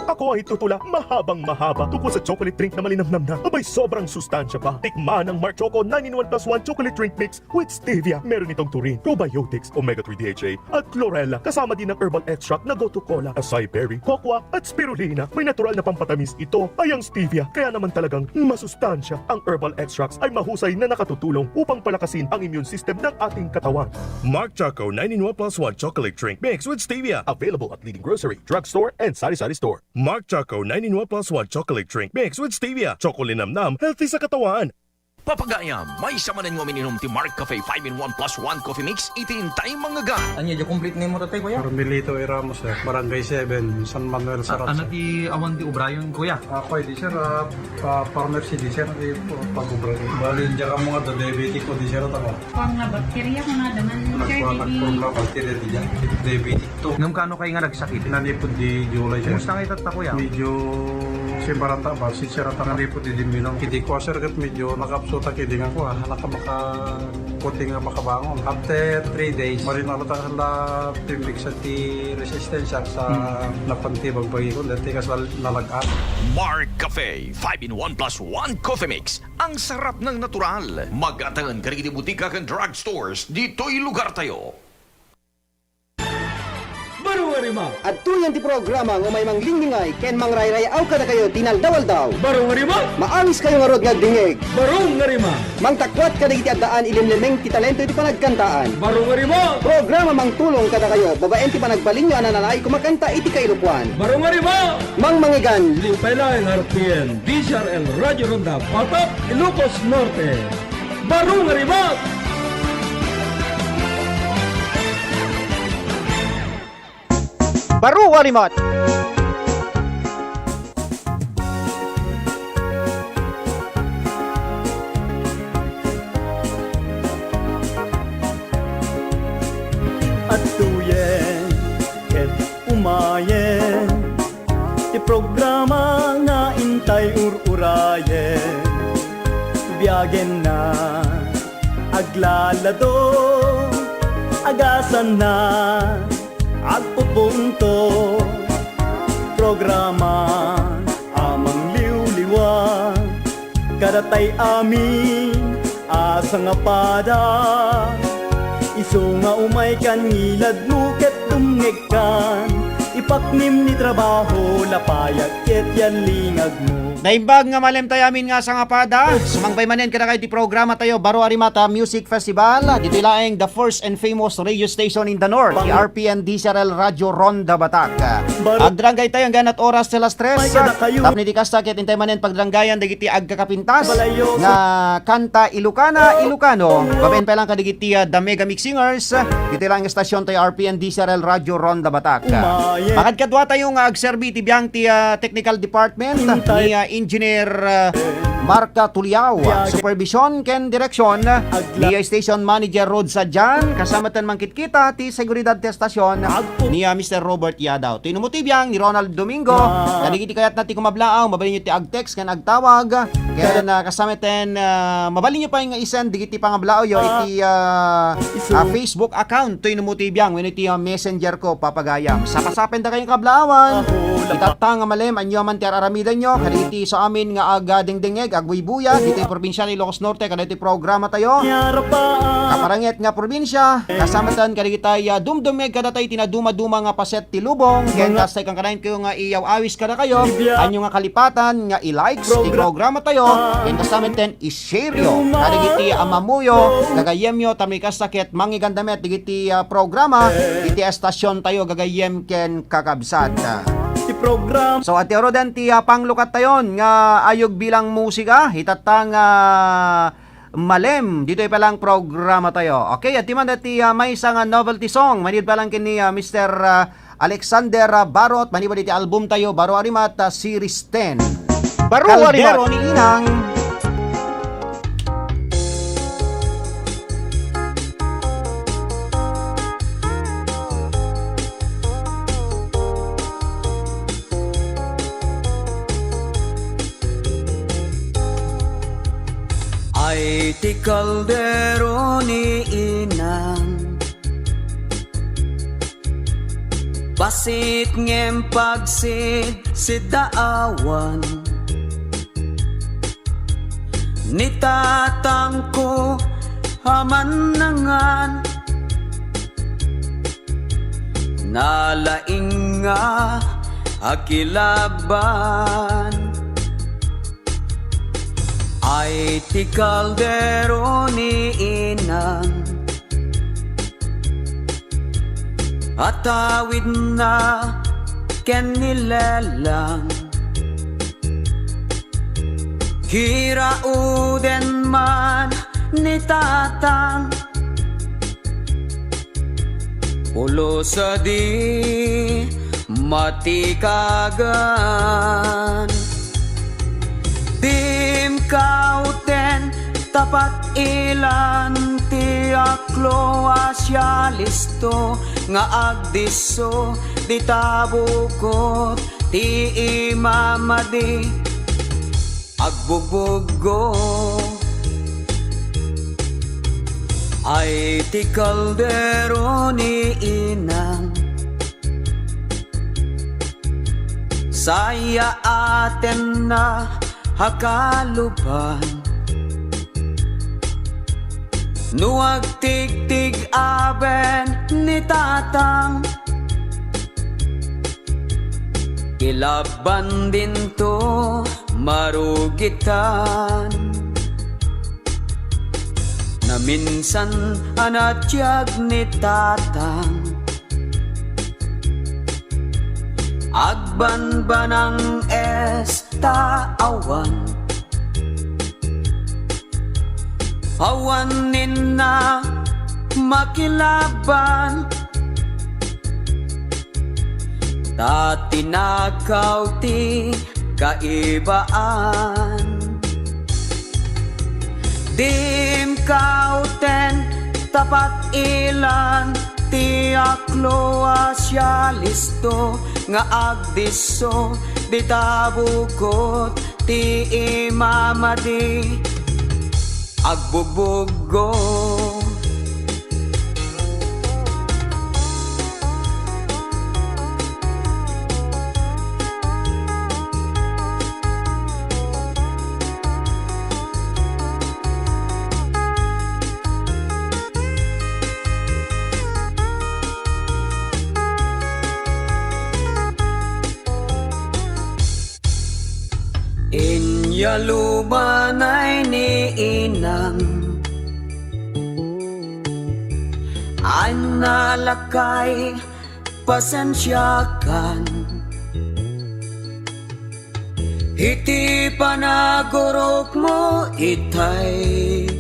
Ako ay tutula mahabang-mahaba tungkol sa chocolate drink na malinamnam na abay sobrang sustansya pa. Tikman ang Mark Choco 9-in-1 plus 1 chocolate drink mix with stevia. Meron itong taurine, probiotics, omega-3 DHA at chlorella. Kasama din ng herbal extract na gotu cola, acai berry, cocoa at spirulina. May natural na pampatamis ito ay ang stevia. Kaya naman talagang masustansya. Ang herbal extracts ay mahusay na nakatutulong upang palakasin ang immune system ng ating katawan. Mark Choco 9-in-1 plus 1 chocolate drink mix with stevia. Available at leading grocery, drugstore and sari-sari store. Mark Choco 9-in-1 plus 1 chocolate drink mix with stevia. Chocolinamnam, healthy sa katawan. Papagayam, may samanan mo mininom ti Mark Cafe 5-in-1 plus 1 coffee mix itintay mga gan. Anya jo complete name mo tatay kuya? Carmelito E. Ramos Barangay 7, San Manuel Sarat. Ano ti awan ti Ubrayon kuya? Ako di sir, farmer si di sir di pag-ubra. Balin diya ka mga diabetic ko di sir ako. Pang na bakterya ko na daman sir Nagpapag na bakterya di dyan. Diabetic to. Ngam kano kay nga nagsakit? Nanipod di July sir. Kumusta nga itat kuya? Medyo simbarata ba? Si sir ang nanipod di Diminong. Hindi ko sir kat medyo nakapsuta kidi nga ko. Halaka puti nga makabangon. After 3 days, marinalo ta hala pimbig sa ti resistensya sa napantibag bagi ko. Dati kas nalagat. Mark Cafe 5-in-1 plus 1 coffee mix. Ang sarap ng natural. Mag-atangan ka rin butika kan drugstores. Dito'y lugar tayo. Barong Arima. At tuyan ti programa ng may manglingingay ken mangrayrayaw kada kayo tinaldawal daw. Barong Arima. Maangis kayo nga rod nga dingeg. Barong Arima. Mangtakwat kada iti addaan ilimlemeng ti talento iti panagkantaan. Barong Arima. Programa mangtulong kada kayo babaen ti panagbalinyo ananalay kumakanta iti kairupuan. Barong Arima. Mang mangigan. Limpela ng RPN, DCRL Radio Ronda, Patak, Ilocos Norte. Barong Arima. Baru Warimot. At tuyen, ket umayen, ti programa nga intay ururayen. Biyagen na, aglalado, agasan na, agpupunto. Programa amang liwliwa, kadatay amin asa nga pada. Iso nga umay kan ngilad nuket dumngeg kan, ipaknim ni trabaho lapayag ket yan lingag mo. Naimbag nga malem tayo amin nga sa nga pada. Sumangbay manen kada kayo ti programa tayo Baro Arimata Music Festival. Dito ilaeng the first and famous radio station in the north, the RPN DCRL Radio Ronda Batak. Agdranggay tayo ang ganat oras sa las 3. Tapos di kasta ket intay manen pagdranggayan dagiti agkakapintas nga kanta Ilocano. Baben pa lang kadigiti The Mega Mix Singers. Dito lang ang estasyon tayo RPN DCRL Radio Ronda Batak. Makad kadwa tayo nga agserbi ti biyang ti technical department ni Engineer Marca Tuliao, supervision ken direksyon ni station manager Rod Sadjan, kasama tan mangkit-kita ti seguridad ti estasyon ni Mr. Robert Yadaw. Tinumutibiyang ni Ronald Domingo, kanigiti kayat nati kumablaaw, mabalin nyo ti ag-text ken agtawag, ken kasama tan mabalin nyo pa yung isend digiti pangablaaw yo iti Facebook account tinumutibiyang when iti messenger ko papagayam. Sapasapen da kayong kablaawan, itatang malem anyo man ti aramidan nyo, kanigiti sa amin nga aga dingdingeg agbuibuya dito yung probinsya ni Ilocos Norte kada iti programa tayo kaparanget nga probinsya kasama tan kada kitay dumdumeg kada tayo tinaduma-duma nga paset ti lubong ken kastay kang kanain kayo nga iyaw awis kada kayo anyo nga kalipatan nga i-likes ti programa tayo ken kasama tan i-share yo kada kiti amamuyo gagayem yo tamay kasakit mangigandamet digiti programa iti estasyon tayo gagayem ken kakabsat. So at rodan ti panglukat tayon nga ayog bilang musika hitatang malem dito pa lang programa tayo. Okay, at timan dati may isang novelty song manid pa lang kini Mr. Alexander Barot manibad iti album tayo Baro Arimat Series 10. Baro Arimat ni Inang. Ay ti kaldero ni Inang, basit ngem pagsid si daawan, ni tatang ko haman nangan, nalaing nga akilaban. Ay ti kaldero ni Inang, atawid na ken nilelang, hirauden man ni tatang, ulo sa di matikagan. Dim kauten tapat ilan ti aklo asya listo nga agdiso di tabukot ti imamadi agbugbugo. Ay ti kaldero ni Inang, saya aten na hakalupan, nuwag tig-tig aben ni tatang, Kilaban din to marugitan na minsan anatyag ni tatang agban ba ng awan awanin na makilaban tatinakaw ti kaibaan dim kauten tapat ilan ti aklo asya listo nga agdiso di tabukot ti imamadi agbugbugo Inyalumanay ni inang Analakay pasensyakan Iti panagurok mo itay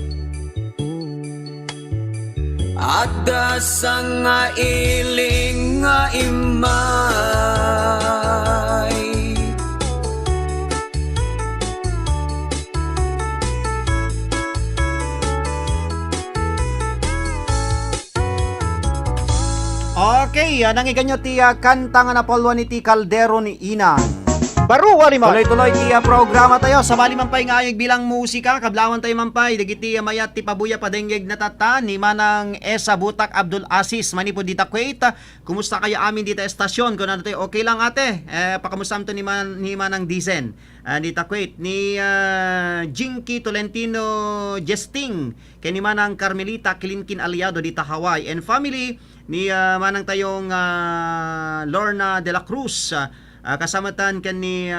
Adda sang nga iling nga imay Okay, nangigan nyo ti kanta nga napolwa ni ti Kaldero ni Inang. Baruwa rin mo. Tuloy-tuloy ti programa tayo. Sabali mampay nga ayog bilang musika. Kablawan tayo mampay. Dagiti mayat ti pabuya padenggeg na tata. Ni Manang Esa Butak Abdul Aziz. Manipod dita Kuwait. Kumusta kaya amin dita estasyon? Kung ano tayo, okay lang ate. Pakamusam to ni Manang Dizen. Dita Kuwait. Ni Jinky Tolentino Jesting. Kay ni Manang Carmelita Kilinkin Aliado dita Hawaii. And family ni Manang tayong Lorna de la Cruz. Kasamatan ken ni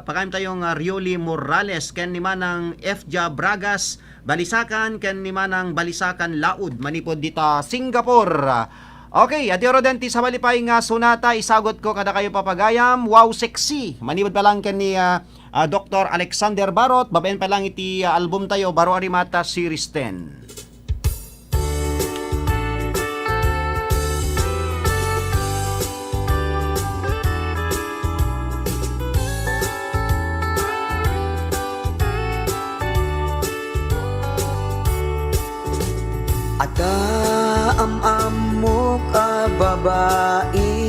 pakaim tayong Rioli Morales ken ni Manang Fja Bragas Balisakan ken ni Manang Balisakan Laud manipod dita Singapore. Okay, ati Rodenti sa balipay nga sunata isagot ko kada kayo papagayam. Wow sexy. Manipod pa lang ken ni Dr. Alexander Barot. Babaen pa lang iti album tayo Baro Arimata Series 10. Ada am-am mo ka babae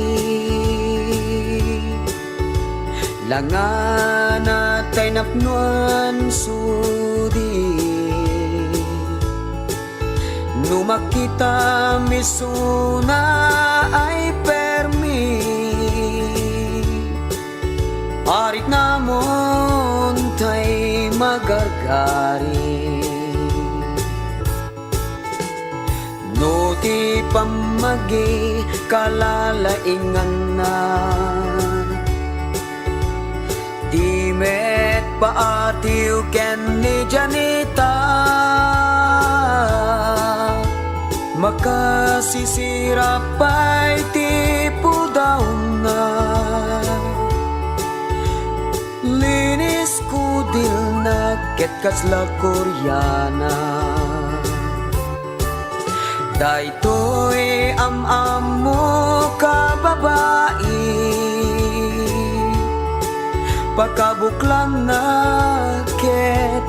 Langan natay napnuan sudi Numakita misuna ay permi Arit namon tay magargari No ti pamagi kalalaingan na Di met paatiw ken ni Janita Makasisira pa'y ti pudaw na Linis kudil na ket kasla Koreana Daytoy am-am mo ka babae Pagkabuklang na ket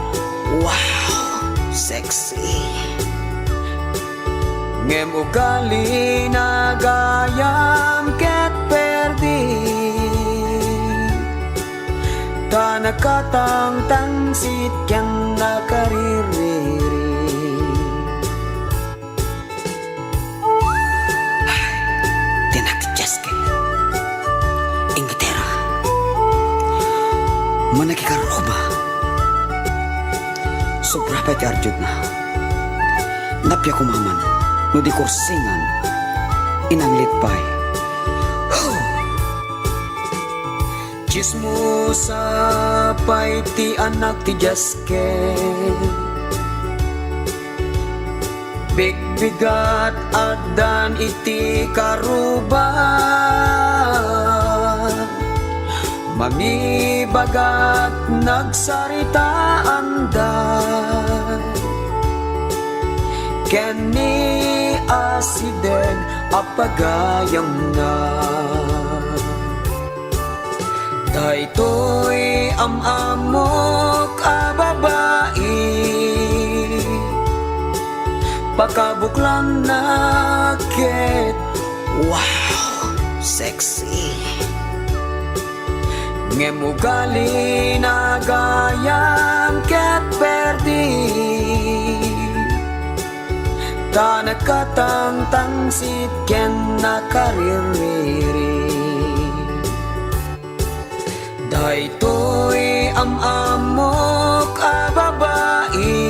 wow, sexy Ngem ugali na gayam ket perdi Ta nakatang tangsit kyan nakaririri Manakikaroba Sobra pa iti arjud na Napya kumaman No di kursingan Inanglit pa'y Chismosa pa'y ti anak ti Jaske, bigbigat at dan iti karuba, mamibagat nagsarita anday, ken ni asideg apagayam na. Daytoy amamok a babae, pakabuklan na ket, wow, sexy. Ngemugali na gayam ket perdi, ta nakatang-tangsit ken nakaririri. Daytoy amamok a babae,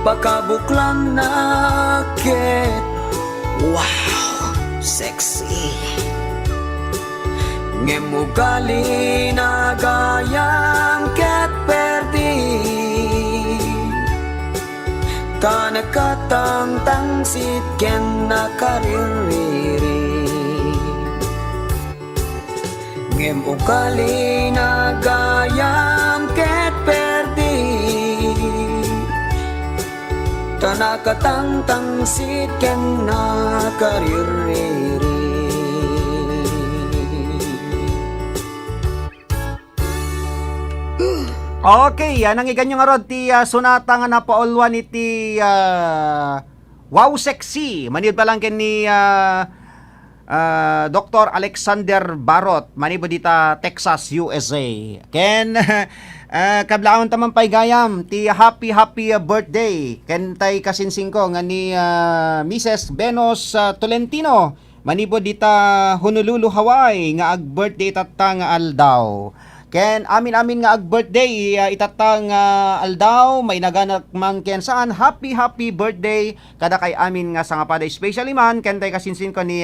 pakabuklan na ket, wow, sexy. Ngemugali na gayam ket perdi, ta nakatang-tangsit ken nakaririri. Ngemugali na gayam ket perdi, ta nakatang-tangsit ken nakaririri. Okay, ang iganyo nga rod ti sunata nga napaulwan iti wow sexy. Manid pa lang ken ni Dr. Alexander Barot, manibo dita Texas, USA. Ken kablaon taman pay gayam ti happy birthday ken tay kasinsing ko nga ni Mrs. Benos Tolentino, manibo dita Honolulu, Hawaii nga ag birthday tatta nga aldaw. Ken amin nga ag birthday itatang aldaw may naganak man ken saan happy birthday kada kay amin nga sangapada, especially man ken tay kasinsin ko ni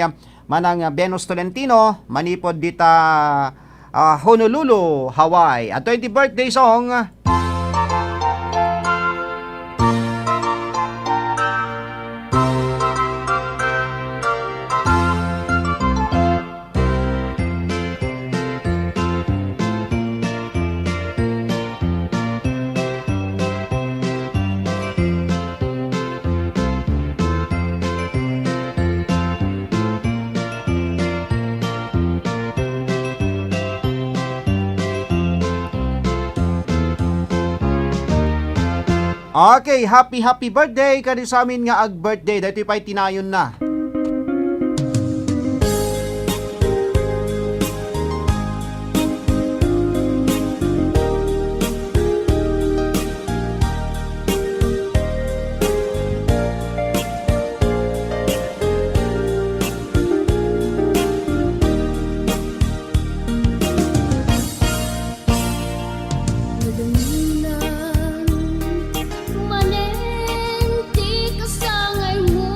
manang Benos Tolentino, manipod dita Honolulu, Hawaii. At 20 birthday song. Okay, happy birthday kadi sa amin nga ag birthday. Dito pa'y tinayon na. Manenti kasangay mo.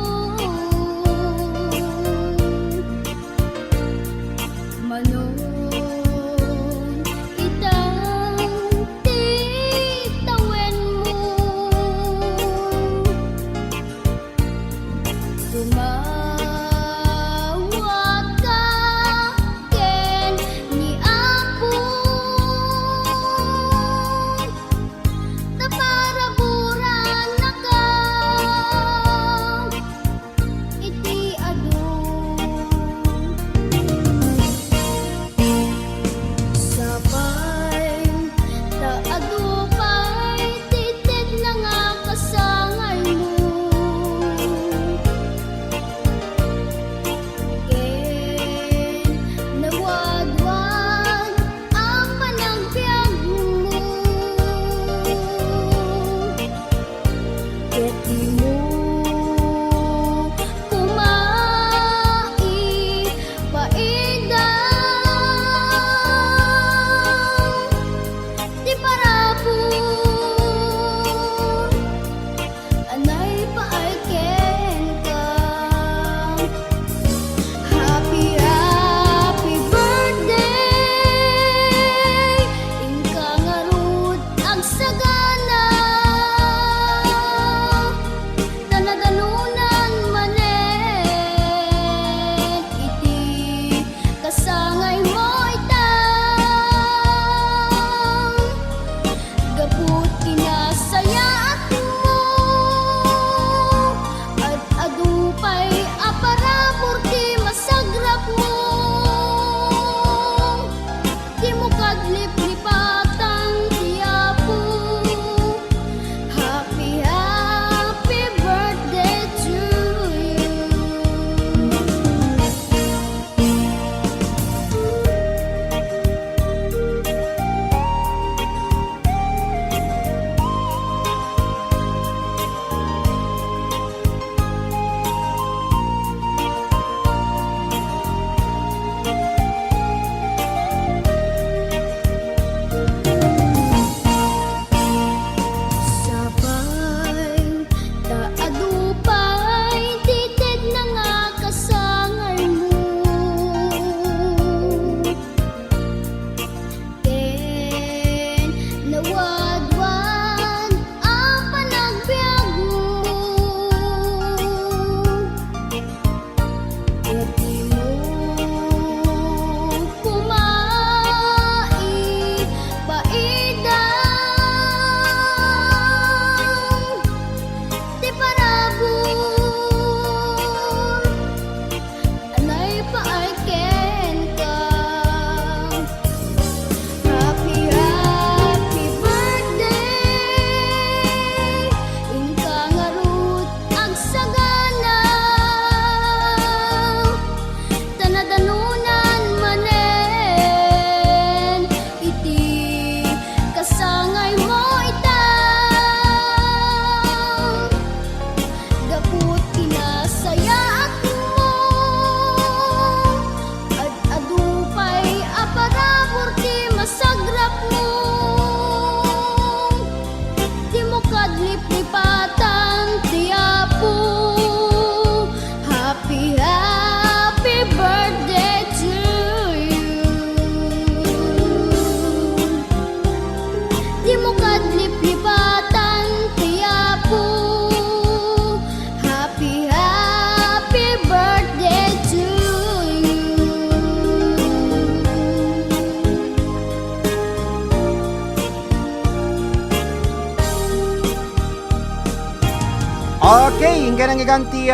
Kaya nang iganti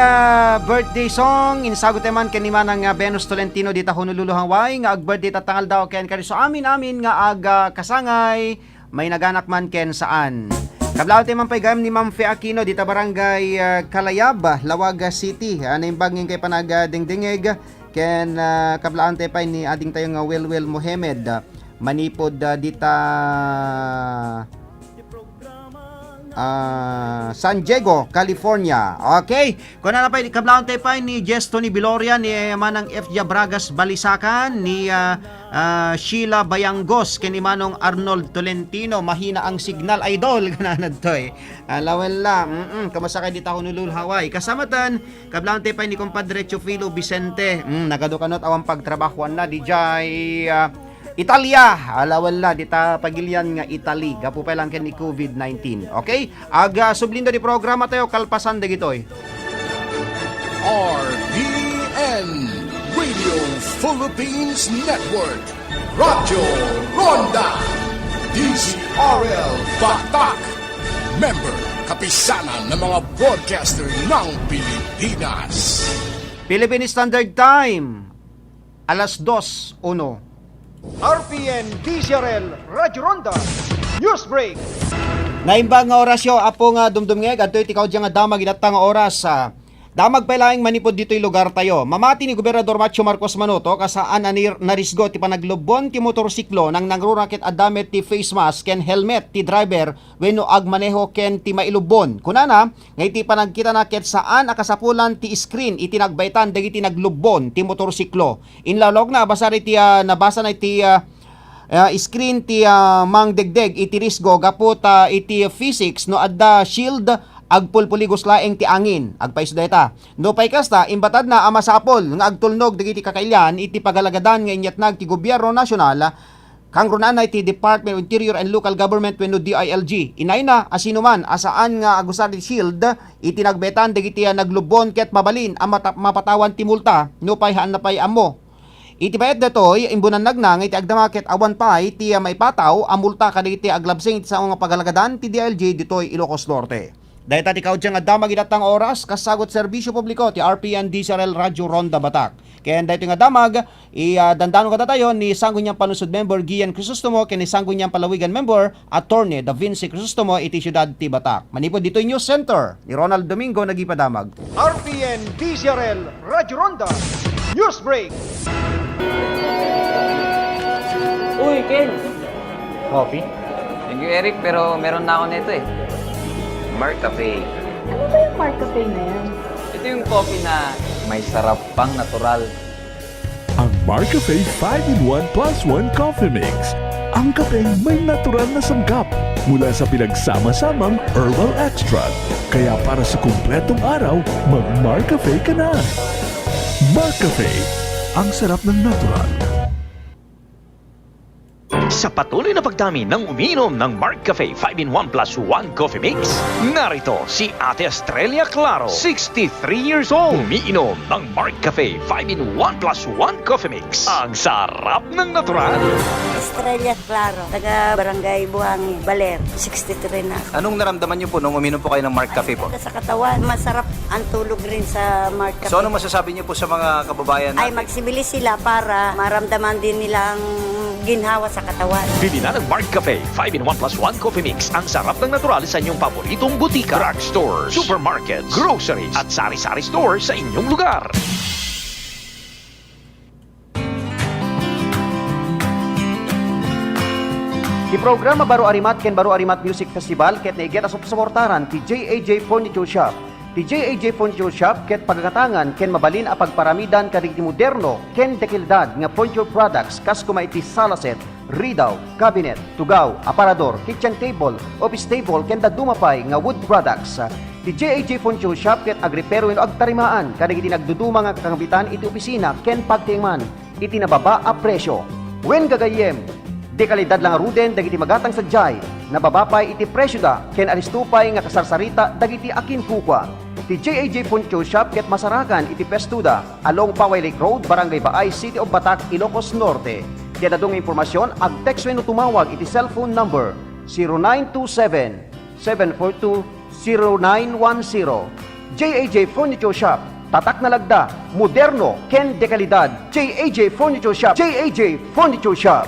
birthday song, insagot man kaniman ng Venus Tolentino dita Honolulu, Hawaii, nga ag birthday tatangal daw ken kari so amin nga ag kasangay, may naganak man ken saan. Kablaw man pay gayam ni Ma'am Fe Aquino dita barangay Kalayab, Lawaga City. Ano yung baging kay panag dingdingeg ken kablaan tayo pay ni ading tayo nga Wilwil Mohamed. Manipod dita San Diego, California. Okay. Kung na pa kablaon tayo pa ni Jess Tony Biloria, ni Manang F. Bragas Balisakan, ni Sheila Bayangos, kini Manong Arnold Tolentino. Mahina ang signal, idol. Gananad to eh. Lawela. Kamusta kayo dito Honolulu, Hawaii. Kasamatan, kablaon tayo pa ni Compadre Chufilo Vicente. Nagadukanot awang pagtrabahuan na. DJ Italia, alawala dita pagilian nga Italy, gapo pa lang ken ni COVID-19. Okay? Aga sublindo di programa tayo kalpasan de gitoy. RPN Radio Philippines Network, Radyo Ronda, DZRL Batak, member kapisanan ng mga broadcaster ng Pilipinas. Philippine Standard Time, alas 2:01. RPN DZRL Radyo Ronda News Break. Naimbang nga orasyo apo nga dumdumngeg adtoy tikaw nga damag idatang oras. Damag pa laing manipod dito'y lugar tayo. Mamati ni Gobernador Macho Marcos Manoto kasaan narisgo ti panaglubon ti motorsiklo nang nangrurakit adamet ti face mask ken helmet ti driver wenno ag maneho ken ti mailubon. Kunana nga iti panagkita nakit saan akasapulan ti screen itinagbaitan dagiti naglubon ti motorsiklo. Inlalog na basari ti nabasa na ti screen ti mang degdeg iti risgo gapot iti physics no adda shield agpulpuligos laeng ti angin agpais dayta no pay kasta imbatad na amasapol nga agtulnog dagiti kakailyan iti pagalagadan nga inyatnag ti gobyerno nasyonal kang runanay ti Department of Interior and Local Government wenno DILG inay na asinuman asaan nga agusar ti shield iti nagbetan dagiti naglubon ket mabalin ang mapatawan ti multa no pay haan na pay amo. Iti bayad datoy imbunan nagnang iti agdamaket awan pay ti maipataw ang multa kadagiti aglabsing iti sa mga pagalagadan ti DILG ditoy Ilocos Norte. Dahil tati kao diyang damag idatang oras, kasagot serbisyo publiko ti RPN DZRL Radyo Ronda Batak. Kaya dahil nga damag, dandano ka tayo ni Sangguniang Panusod Member Gian Crisostomo, kaya ni Sangguniang Palawigan Member Attorney Da Vinci Crisostomo, iti siyudad ti Batak. Manipod dito yung News Center ni Ronald Domingo nagipadamag. RPN DZRL Radyo Ronda News Break. Uy, Ken! Coffee? Thank you, Eric, pero meron na ako nito eh. Mark Cafe. Ano ba yung Mark Cafe na yan? Ito yung coffee na may sarap pang natural. Ang Mark Cafe 5-in-1 plus 1 Coffee Mix. Ang kapeng may natural na sanggap mula sa pinagsama-samang herbal extract. Kaya para sa kumpletong araw, mag-Mark Cafe ka na. Mark Cafe, ang sarap ng natural. Sa patuloy na pagdami ng umiinom ng Mark Cafe 5-in-1 plus 1 Coffee Mix, narito si Ate Estrella Claro, 63 years old. Umiinom ng Mark Cafe 5-in-1 plus 1 Coffee Mix. Ang sarap ng natural. Estrella Claro, taga Barangay Buhangin, Baler, 63 na. Anong naramdaman niyo po nung uminom po kayo ng Mark Cafe po? Sa katawan, masarap ang tulog rin sa Mark Cafe. So ano masasabi niyo po sa mga kababayan natin? Ay magsibili sila para maramdaman din nila ang ginhawa sa katawan. Bili na ng Mark Cafe 5-in-1 plus 1 Coffee Mix. Ang sarap ng natural sa inyong paboritong butika, drugstores, supermarkets, groceries at sari-sari stores sa inyong lugar. Di programa Baro Arimat ken Baro Arimat Music Festival ket naiget as suportaran ti JAJ Furniture Shop. Ti JAJ Furniture Shop ket pagakatangan ken mabalin a pagparamidan kadagiti moderno ken dekildad nga furniture products kas kuma iti salaset, ridaw, cabinet, tugaw, aparador, kitchen table, office table ken dadumapay nga wood products. Ti JAJ Furniture Shop ket agripero wenno agtarimaan kadagiti nagduduma nga kakambitan iti opisina ken pagtingman iti nababa a presyo. Wen gagayem di kalidad lang ruden dagiti magatang sadyay nababapay iti presyo da ken aristupay nga kasarsarita dagiti akin kukwa. Ti JAJ Furniture Shop ket masarakan iti Pestuda along Paway Lake Road, Barangay Baay, City of Batak, Ilocos Norte. Kaya dadong impormasyon ag text wenno tumawag iti cellphone number 0927-742-0910 JAJ Furniture Shop. Tatak na lagda, moderno, ken de kalidad. JAJ Furniture Shop. JAJ Furniture Shop.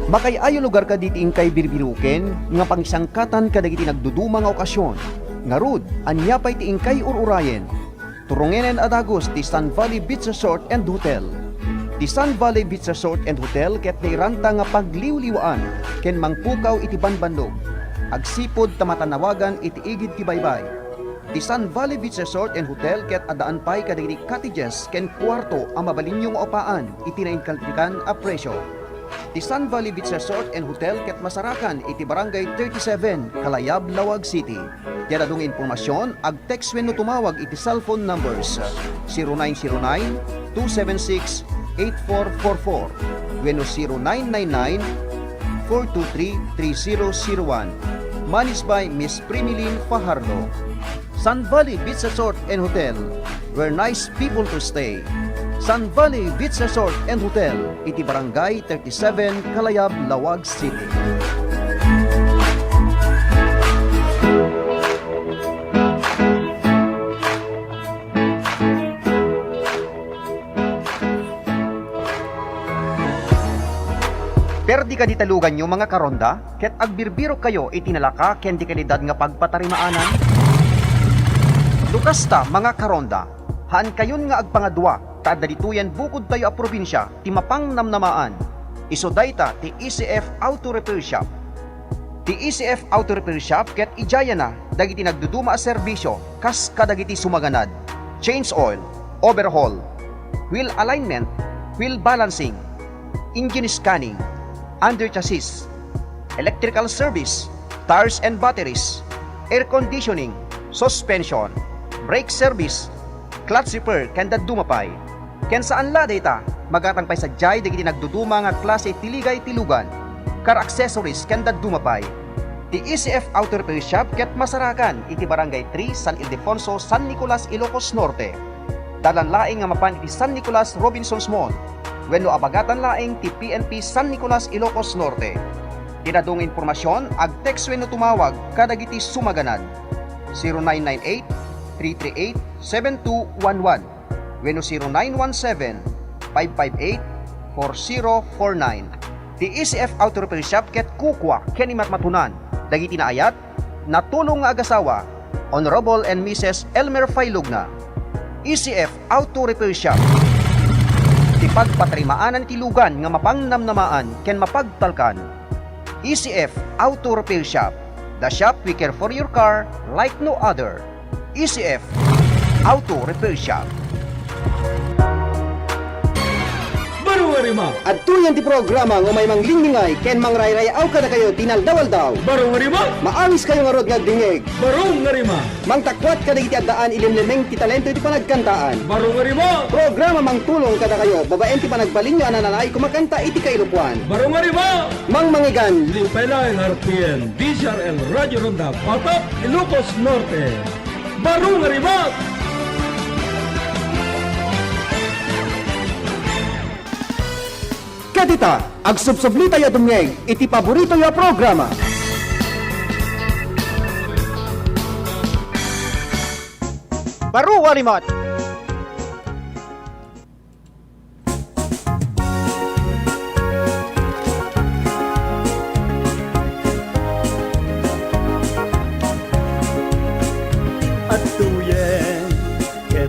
Makayayo lugar ka diti kay birbiruken, nga pangsangkatan kadagiti nagduduma nga okasyon. Ngarud, anya pa'y ti kay ururayen. Turungenen adagos ti Sun Valley Beach Resort and Hotel. Ti Sun Valley Beach Resort and Hotel ket nairanta nga pagliwliwaan ken mangpukaw iti banbanlog. Agsipod tamatanawagan iti igid ti baybay. Ti Sun Valley Beach Resort and Hotel ket adaan pay kadagiti cottages ken kwarto ang mabalinyong opaan iti nainkaltikan a presyo. Ti Sun Valley Beach Resort and Hotel ket masarakan iti barangay 37 Kalayab, Lawag City. Diadadong informasyon ag text wenno tumawag iti cellphone numbers 0909-276-8444 wenno 0999-423-3001. Managed by Miss Primilin Fajardo. Sun Valley Beach Resort and Hotel, where nice people to stay. Sun Valley Beach Resort and Hotel, iti barangay 37 Kalayab, Lawag City. Perdi ka ditalugan nyo mga karonda, ket agbirbiro kayo itinalaka ken di kalidad nga pagpatarimaanan. Lukasta mga karonda, haan kayon nga agpangadwa, kadalituyan bukod tayo a probinsya, ti mapang namnamaan. Isodayta ti ECF Auto Repair Shop. Ti ECF Auto Repair Shop ket ijaya na, dagiti nagduduma a serbisyo, kas kadagiti sumaganad. Change oil, overhaul, wheel alignment, wheel balancing, engine scanning, under chassis, electrical service, tires and batteries, air conditioning, suspension, brake service, clutch repair kanda dumapay. Ken saan la data magatangpay sa jay dagiti nagduduma nga klase tiligay tilugan, car accessories kanda dumapay. Ti ECF Auto Repair Shop ket masarakan iti barangay 3 San Ildefonso, San Nicolas, Ilocos Norte. Dalan laing nga mapan iti San Nicolas Robinsons Mall. Wenno abagatan laing ti PNP San Nicolas, Ilocos Norte. Tinadong informasyon ag text wenno tumawag kadagiti sumaganad 0998-338-7211 wenno 0917-558-4049. Ti ECF Auto Repair Shop ket kukwa ken imatmatunan dagiti naayat natulong nga agasawa Honorable and Mrs. Elmer Failugna. ECF Auto Repair Shop, ti pagpatarimaanan ti lugan nga mapangnamnamaan ken mapagtalkan. ECF Auto Repair Shop, the shop we care for your car like no other. ECF Auto Repair Shop. Barungarima. At tuyan ti programa nga may manglingmingay ken mangrayraya kada kayo tinaldawaldaw. Barungarima. Maawis kayo nga rod nga dingeg. Barungarima. Mangtakwat kada iti addaan ilimlemeng ti talento ti panagkantaan. Barungarima. Programa mangtulong kada kayo babaen ti panagbalinyo ananay kumakanta iti kairupuan. Barungarima. Mangmangigan. Limpelay RPN, DCRL Radio Ronda, Patak, Ilocos Norte. Barungarima. Kadita, agsubsubli tayo dumngeg, iti paborito ya programa. Barungarimot. At tuyen.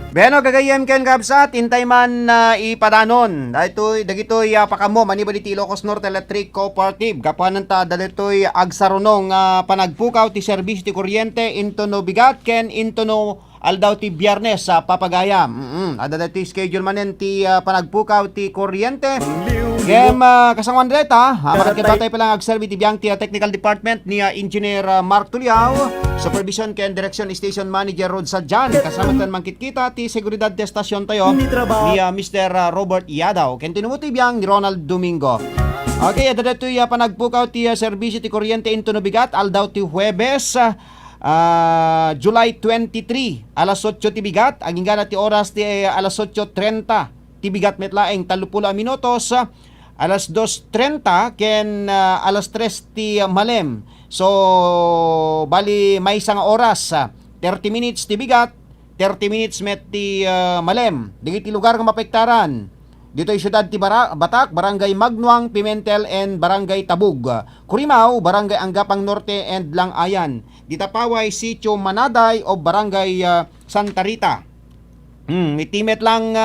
Beno gagayem ken kabsat intay man ipadanon dagitoy pakamo manibali ti Ilocos Norte Electric Cooperative kapuanan ta dagitoy agsarunong panagpukaw ti serbisyo ti kuryente into no bigat ken into no aldaw ti Biyernes sa papagayam. Ada ti schedule manen ti panagpukaw ti kuryente. Kem kasangwan deta makakita pa lang agserbi ti biyang ti technical department ni Engineer Mark Tuliao, supervision ken direction station manager Rod Sadjan, kasama tan mangkitkita ti seguridad de stasyon tayo ni Mr. Robert Yadaw ken tinumuti biyang ni Ronald Domingo. Okay, ada dito panagpukaw ti serbisyo ti kuryente into no bigat aldaw ti Huwebes July 23, alas 8 tibigat, aging gana ti oras ti alas 8:30, tibigat metlaeng 30 minutos, alas 2:30 ken alas 3 ti malem. So, bali may isang oras, 30 minutes tibigat, 30 minutes met ti malem. Digiti lugar nga mapektaran. Dito ay siyudad ti Batak, Barangay Magnuang, Pimentel, and Barangay Tabug. Kurimaw, Barangay Anggapang Norte and Langayan. Ditapaway, Sitio Manaday o Barangay Santa Rita. Itimet lang,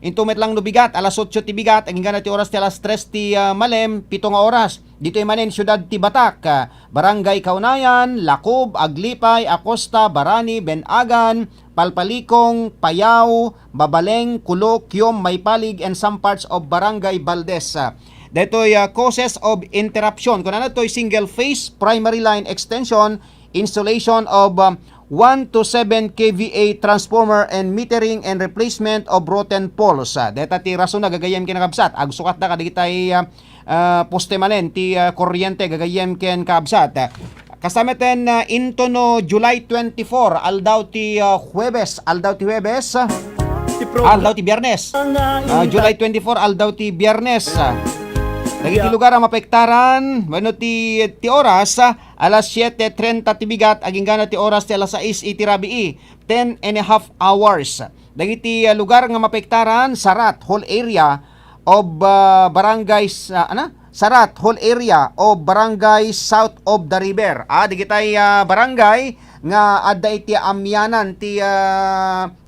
intumet lang nubigat, alas 8 ti bigat, aging ganat ti oras ti alas 3 ti malem, 7 nga oras. Dito ay manen, siyudad ti Batak, Barangay Kaunayan, Lacob, Aglipay, Acosta, Barani, Benagan, Palpalikong, Payao, Babaleng, Kulok, Kyom, Maypalig, and some parts of Barangay Valdez. Dito'y causes of interruption. Kung ano to'y single phase primary line extension, installation of 1 to 7 kVA transformer and metering and replacement of rotten poles. Deta ti rason na gagayem kinakabsat. Agsukat na kadigitay poste manen ti kuryente gagayem ken kabsat. Kasameten into no July 24 aldaw ti Huwebes, aldaw ti Biyernes. July 24 aldaw ti Biyernes. Dagiti lugar ang mapektaran, bueno ti oras, alas 7:30 ti bigat, aging gana ti oras ti alas 6 iti rabii, 10 and a half hours. Dagiti lugar nga mapektaran, Sarat, whole area of barangays, Sarat, whole area of barangay south of the river. Digitay barangay nga adda iti amyanan ti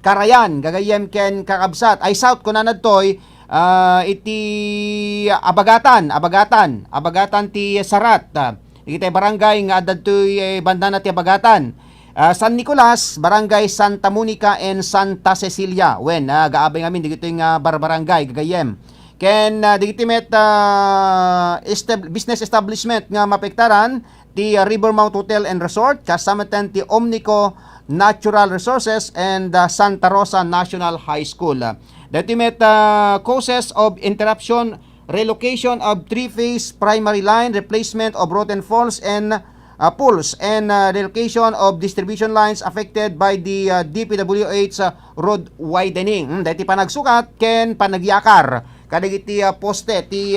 Karayan, gagayem ken kakabsat. Ay south kunan adtoy iti Abagatan ti Sarat. Digitay barangay nga adda toy banda na ti Abagatan. San Nicolas, Barangay Santa Monica and Santa Cecilia. Wen gaabay ngamin digitoy nga barangay gagayem. Ken digitimet business establishment nga mapektaran ti Rivermount Hotel and Resort, kasamatan ti Omnico Natural Resources and Santa Rosa National High School. Digitimet causes of interruption, relocation of three-phase primary line, replacement of rotten poles and pools, and relocation of distribution lines affected by the DPWH road widening. Dahiti panagsukat ken panagyakar kadagiti poste ti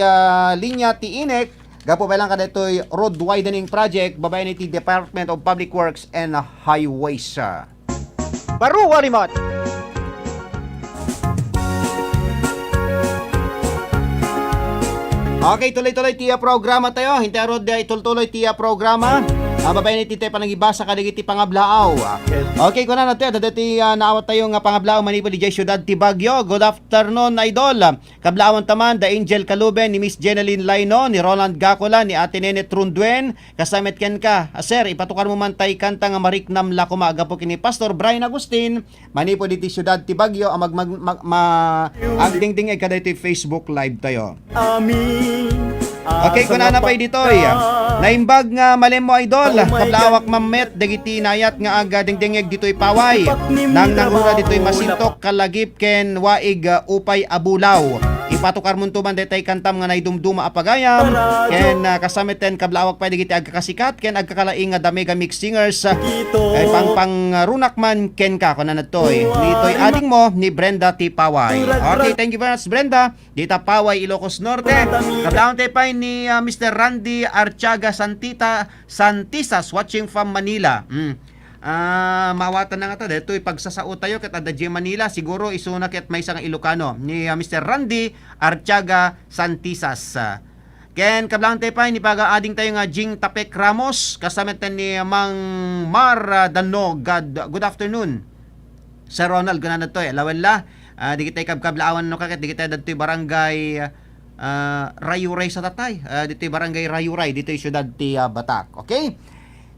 linya ti INEC gapo pa lang kadatoy road widening project babayan ti Department of Public Works and Highways. Baru Warimot. Okay, tuloy-tuloy tiya programa tayo. Hintay rod ituloy tiya programa. Babayan iti tayo panagibasa kadagiti pangablaaw. Okay, kunan natin. Dadati naawat tayo nga pangablaaw manipo di Siyudad ti Baguio. Good afternoon, idol. Kablaawan taman, The Angel Kaluben, ni Miss Jeneline Laino, ni Roland Gacola, ni Ate Nene Trunduen. Kasamet ken ka. Sir, ipatukar mo man tay kanta nga mariknam lako maaga po kini Pastor Brian Agustin. Manipo di Siyudad ti Baguio. Ang dingding ay kada iti Facebook live tayo. Okay, kunan na pa'y ditoy. Naimbag nga malem mo idol. Kablawak mamet dagiti nayat nga aga dingdingeg ditoy paway. Nang nangura ditoy masintok kalagip ken waig upay abulaw. Ipatukar mo tuman detay kantam nga naidumduma apagayam. Ken kasameten kablawak pa'y dagiti agkasikat ken agkakalaing nga damega mix singers. Ay pang runak man ken ka kunan natoy. Ditoy ading mo ni Brenda T. Paway. Okay, thank you very much Brenda. Dita Paway, Ilocos Norte. Kablawak tayo pa ni Mr. Randy Archaga Santisas watching from Manila. Mawatan na nga ta dito pagsasao tayo ket adda Manila siguro isuna ket may isang Ilocano ni Mr. Randy Archaga Santisas. Ken kablang tayo pa ni paga-ading tayo nga Jing Tapek Ramos kasama ni Mang Mar Danog. Good afternoon. Sir Ronald gunan to lawella di kita kabkablaan no kaket di kita dadtoy barangay Rayuray sa tatay. Dito'y barangay Rayuray, dito'y siyudad ti Batak. Okay?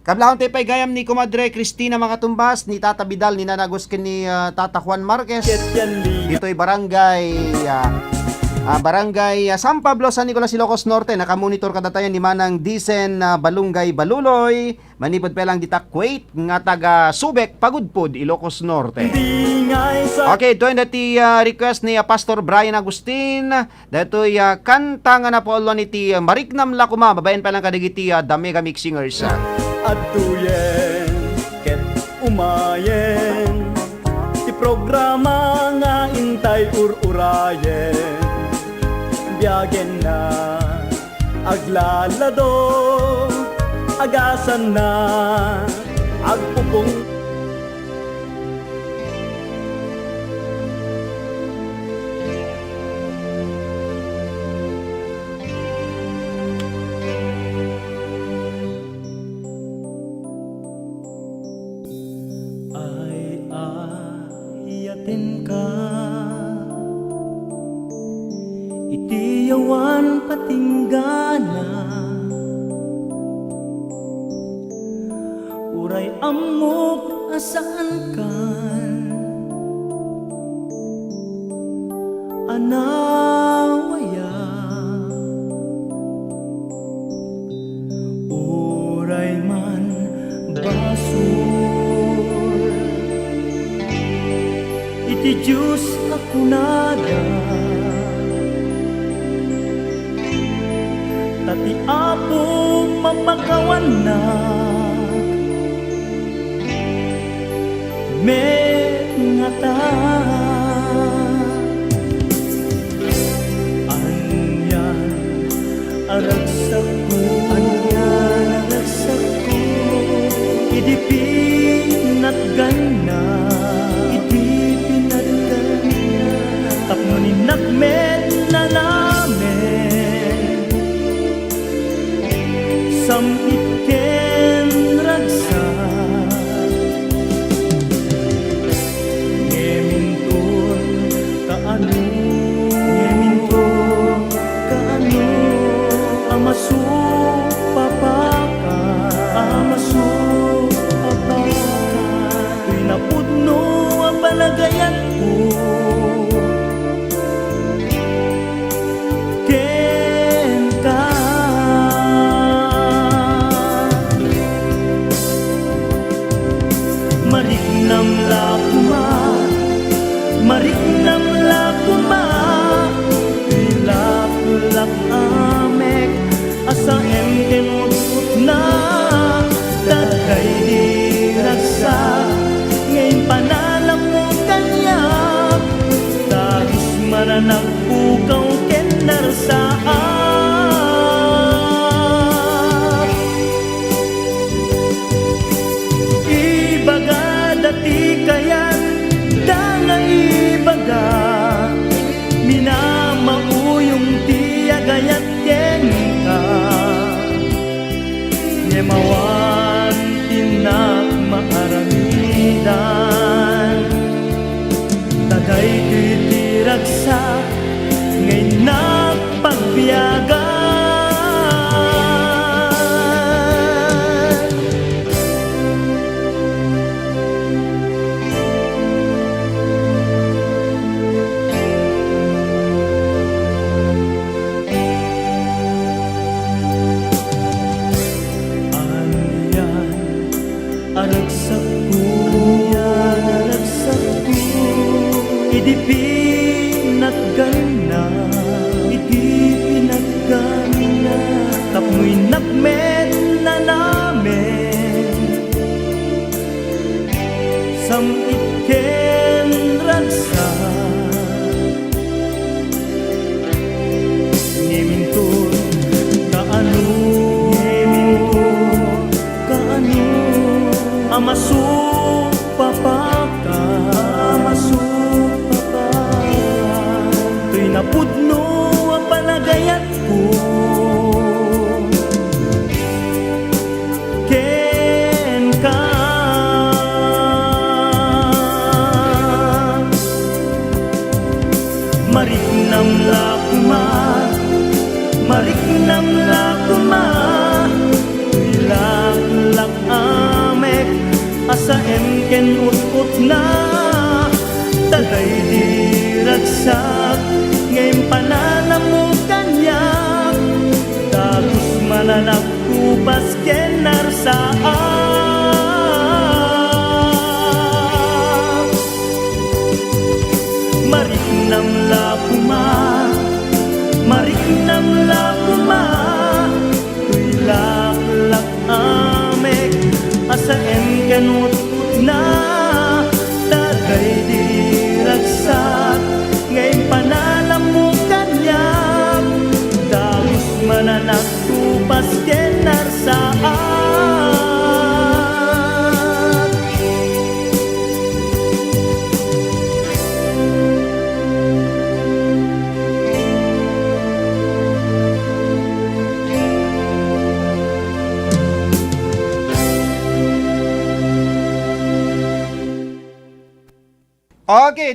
Kablahon tayo pa'y gayam ni Kumadre Cristina Makatumbas, ni Tata Bidal, ni Nanagos ni Tata Juan Marquez. Dito'y barangay Barangay San Pablo, San Nicolas, Ilocos Norte. Nakamonitor kadatayan ni Manang Disen Balungay Baluloy. Manipod pelang ditakwait nga taga Subek, Pagudpod, Ilocos Norte. Okay, doon dati request ni Pastor Brian Agustin. Dato'y kanta nga na po ni ti Mariknam Lakuma. Babayan pelang kadigiti The Mega Mix Singers. Atuyen, ket umayen, ti programa nga intay ururayen. Biyagen na, aglalado, agasan na, agpupong. Ayatin ka, itiyawan patinggana, uray amok asaan kan, anawaya, uray man basur, iti Diyos ako nada. Tati apo mapakawan na mengata anyan aragsaku idipinat gana tapno ninakmet na namin samiten ragsa ngemintun kaano amasu papaka tuy napudno ang balagayan ko Mariknam lakuma Ilak amek Asa emken utut na Tagay dirasa Ngayon panalang mo kanya Tapos maranak pukaw kenarsaak Ibaga dati kayan ibaga minamauyong tiyagayat kenka yemawan tinak maaramidan tagay titiragsa ngay nagpagbiyagan Idipinat gana Tapmoy nakmet na namin Samiten ragsa Ngimintun kaano Amasu papaka Tuy napudno ang palagayat ko Ken ka Mariknam lakuma Ilak amek Asa emken ut na Tagay diragsak Ngayon panat Mariknam la puma, mariknam la puma, tuilak-lak amek, asa ken utut na, tagay di ragsak, ngayon panalamu kanyak, dagis mananak tupas kenar saat. Okay,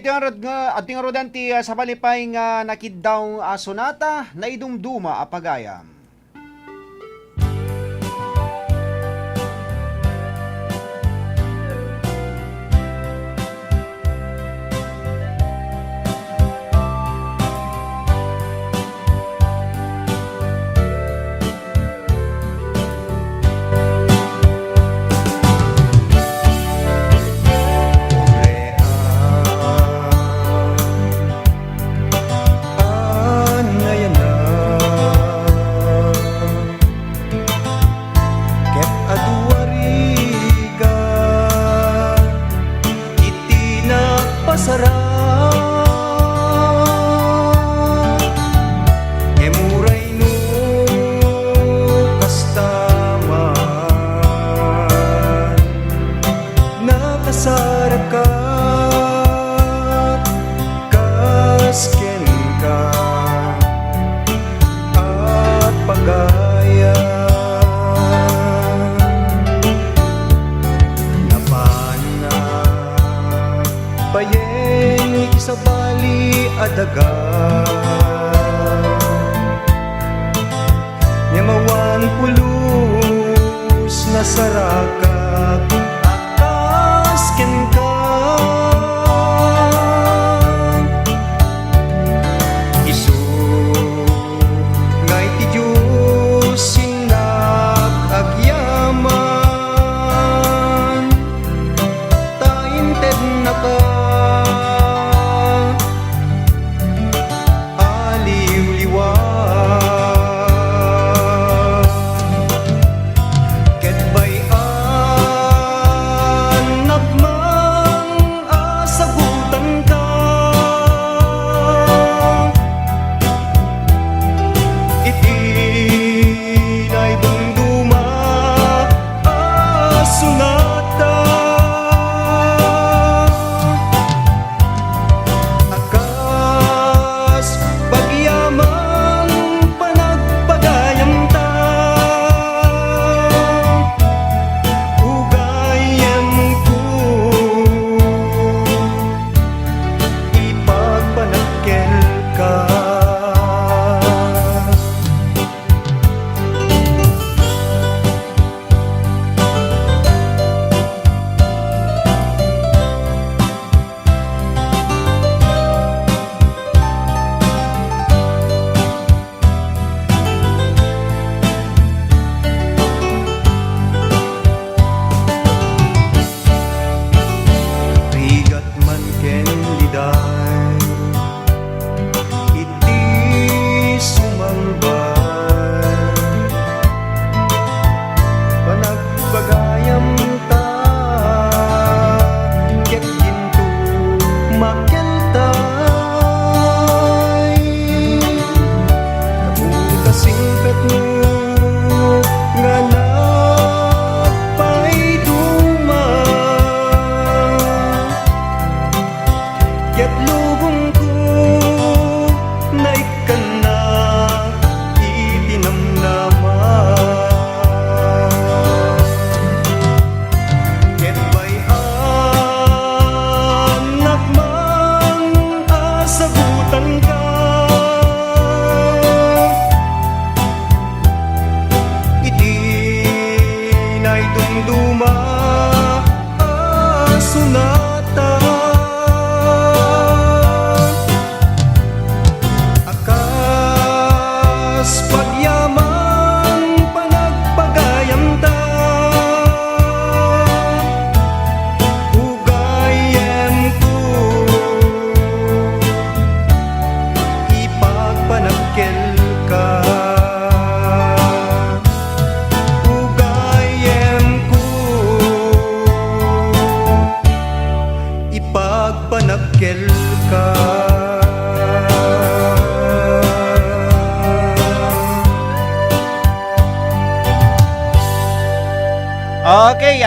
ating rodan ti sa palipay nga nakiddaw sonata na idumduma apagayam. Nyamawan pulus na sarakak akas ken ka isu ngay ti Diyos sinak agyaman tainted na ka aliw-liwan ket bay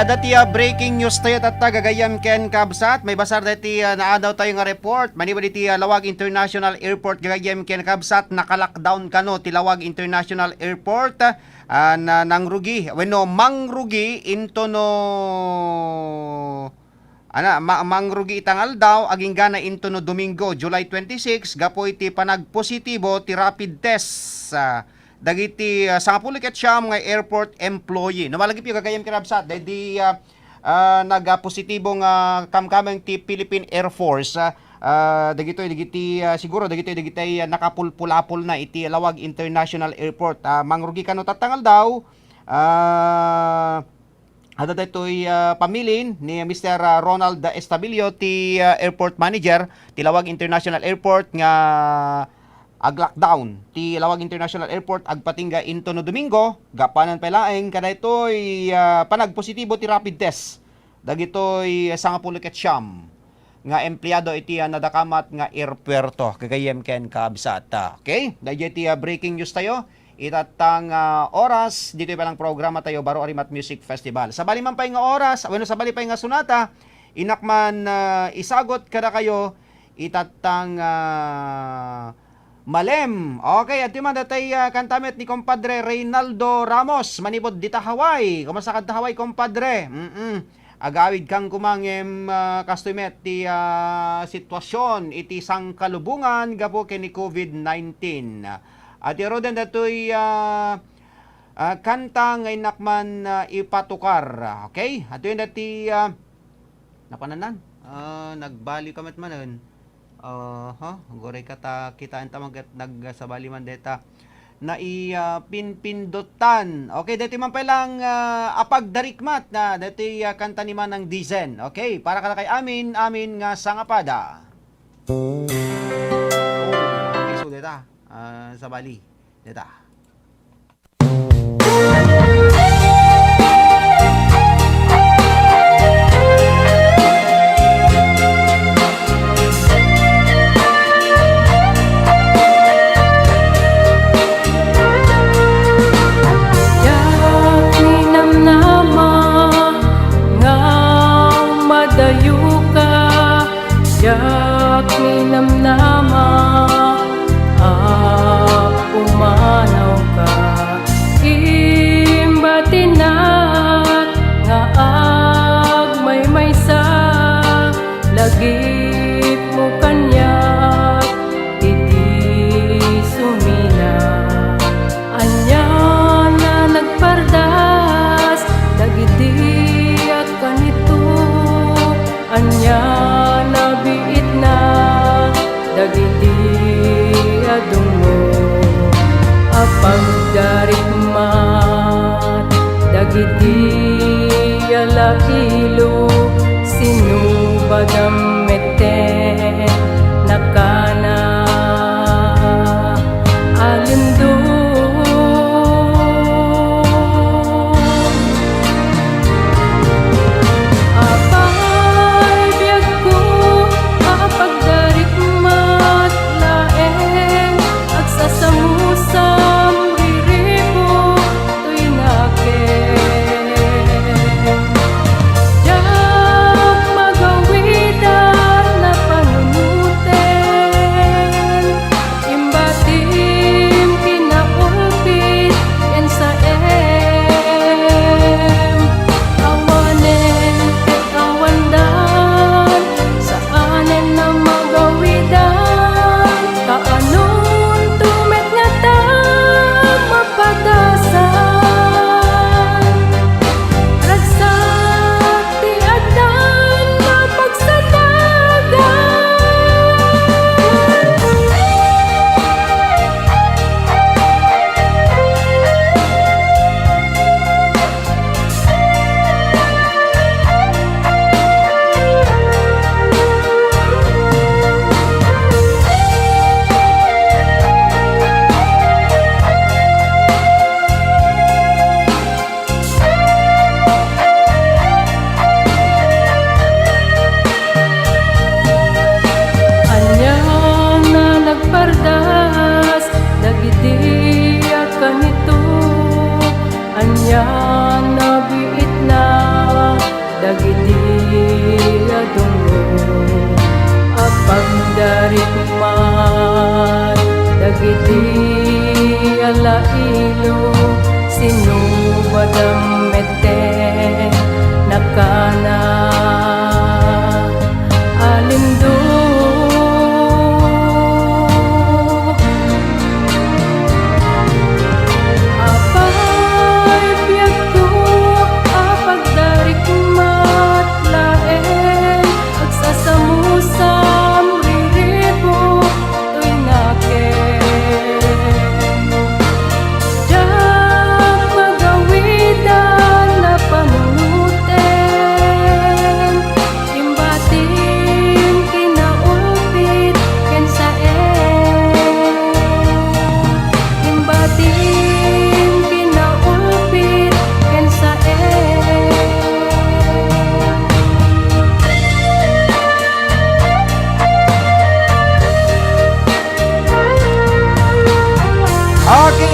dati breaking news tayo gagayam ken kabsat. May basar dati naadaw tayo nga report. Maniba diti Lawag International Airport gagayam ken kabsat naka-lockdown kano ti Lawag International Airport na nangrugi. Wenno mangrugi into no mangrugi itangal daw aging gana into no Domingo, July 26 gapo iti panagpositibo ti rapid test dagiti sangapulik at siyam nga airport employee. Namalagi piyo gagayam kinabsat dahil nagpositibo nga kamkamang ti Philippine Air Force dagiti siguro dagiti nakapulpulapol na iti Lawag International Airport. Mangrugi kano tatangal daw ada dito'y pamilin ni Mr. Ronald Estabilio ti airport manager ti Lawag International Airport nga ag-lockdown ti Lawag International Airport agpatingga into no Domingo gapanan palaeng kada ito'y panagpositibo ti rapid test dagito'y sangapulik at siyam nga empleyado iti nadakamat nga airpuerto kagayem ken kabsat. Okay, dahil iti breaking news tayo itatang oras dito palang programa tayo Baro Arimat Music Festival. Sabali man pay nga oras, sabali pay nga sunata inakman isagot kada kayo itatang Malem. Okay, at yung datay kantamet ni compadre Reynaldo Ramos, manibod dita Hawaii. Kumasakad ta Hawaii, compadre. Agawid kang kumangem kastumet ti sitwasyon iti sangkalubungan gapo ken ni COVID-19. At iroden datoy kanta ngay nakman ipatukar. Okay? At yun dati napananan. Nagbali kamet manon. Goray kata kita enta nagsabali man deta na pinpindutan. Okay, dati man palang apagdarikmat na dati kanta ni Manang Dizen. Okay, para kada kay amin nga sangapada. Okay, so deta sabali deta. Yak ninamnama umanaw ka imbatinat nga agmay sa lagip mo kanyak iti sumina anya na nagpardas dagiti at kanito anya nabiit na dagiti adungo apagdarikmat dagiti alakilo sinubadam meten nakana alindo magawida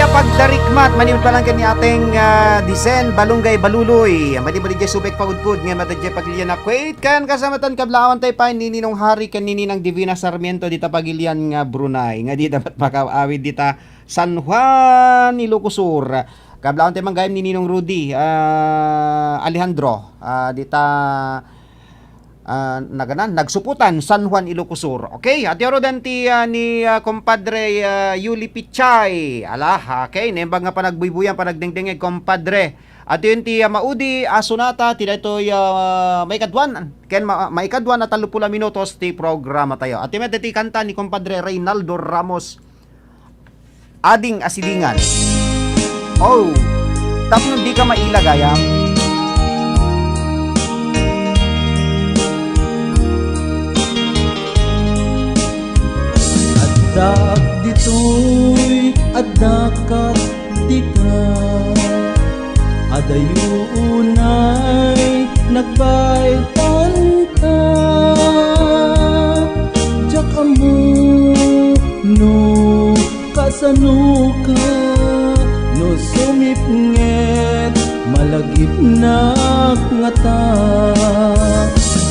pagdarikmat manimod pa lang kani ating disen balunggay baluloy. Madi di subek pagudpud nga madadje pagilian na kwait kan kasamatan kablawan tay pa nininong hari kan nininang Divina Sarmiento dita pagilian nga Brunei nga di dapat makaawid dita San Juan Ilocosur. Kablawan tay manggayam ni Ninong Rudy Alejandro dita nagsuputan San Juan Ilocosur. Okay, at yoro dan ti ni compadre Yuli Pichay. Ala, okay, nembang nga panagbuybuyan panagdengdengeg compadre. At yun ti maudi asunata ti daytoy maikadwan ken maikadwan na 30 minutos ti programa tayo. At yun ti kanta ni compadre Reynaldo Ramos Ading Asilingan. Oh, tapno di ka mailagayam. Dag dito'y adakat dita Adayunay nagbaitan ka Diyak amo no kasano ka No sumipnget malagip na ngata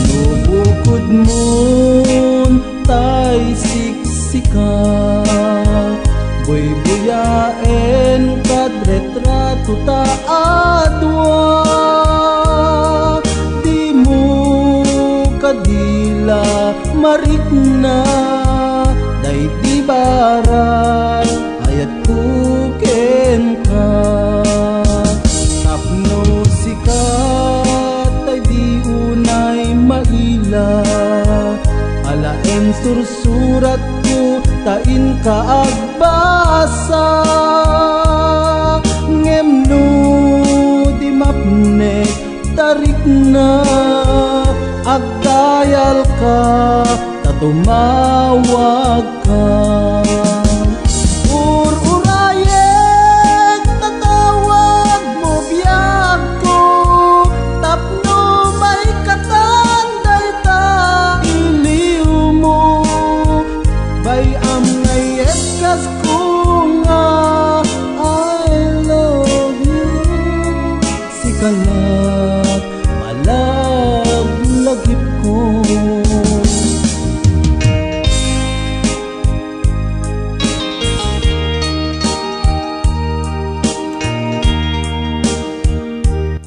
No bukod mon tay sika Buy-buyaen kadretrato ta adwa Di mo kadila marikna Day di barat ayat kuken ka Tapno sikat ay di unay maila Alaen sursurat ko tain ka agbasa Ngemno di mapnek tarik na Agdayal ka tatumawag ka Ururayek tatawag mo biyag ko Tapno may katanday ta iliw mo Bayam ngayet kas ko nga I love you Sikalat malaglagip ko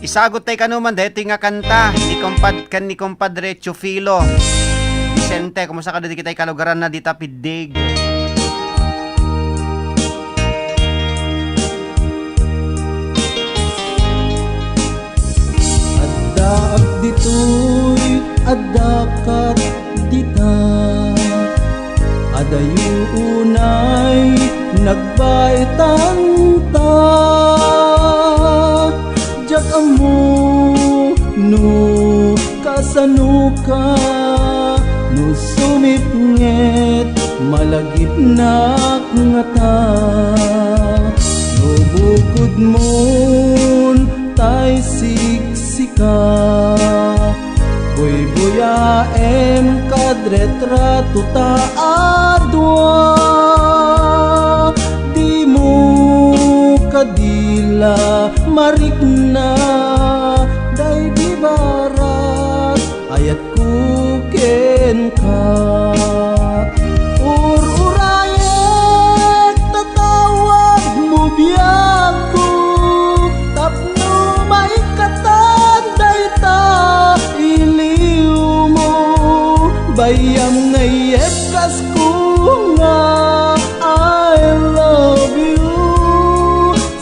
Isagot tay kanuman deti nga kanta ni compadre Chufilo Vicente, kumusta ka dito kita'y kalugaran na dita pidig. Addaak dito'y adakat dita Adayunay nagbaitan ta Diyak amo no kasano ka No sumipnget malagip na ngata No bukod mon tay siksika Buy-buyaem kadretrato ta adwa Di mo kadila marikna Day di barat ayat kuken ka Ururayek tatawag mo biyag ko Tapno may katanday ta iliw mo Bayam ngayek kas ko nga I love you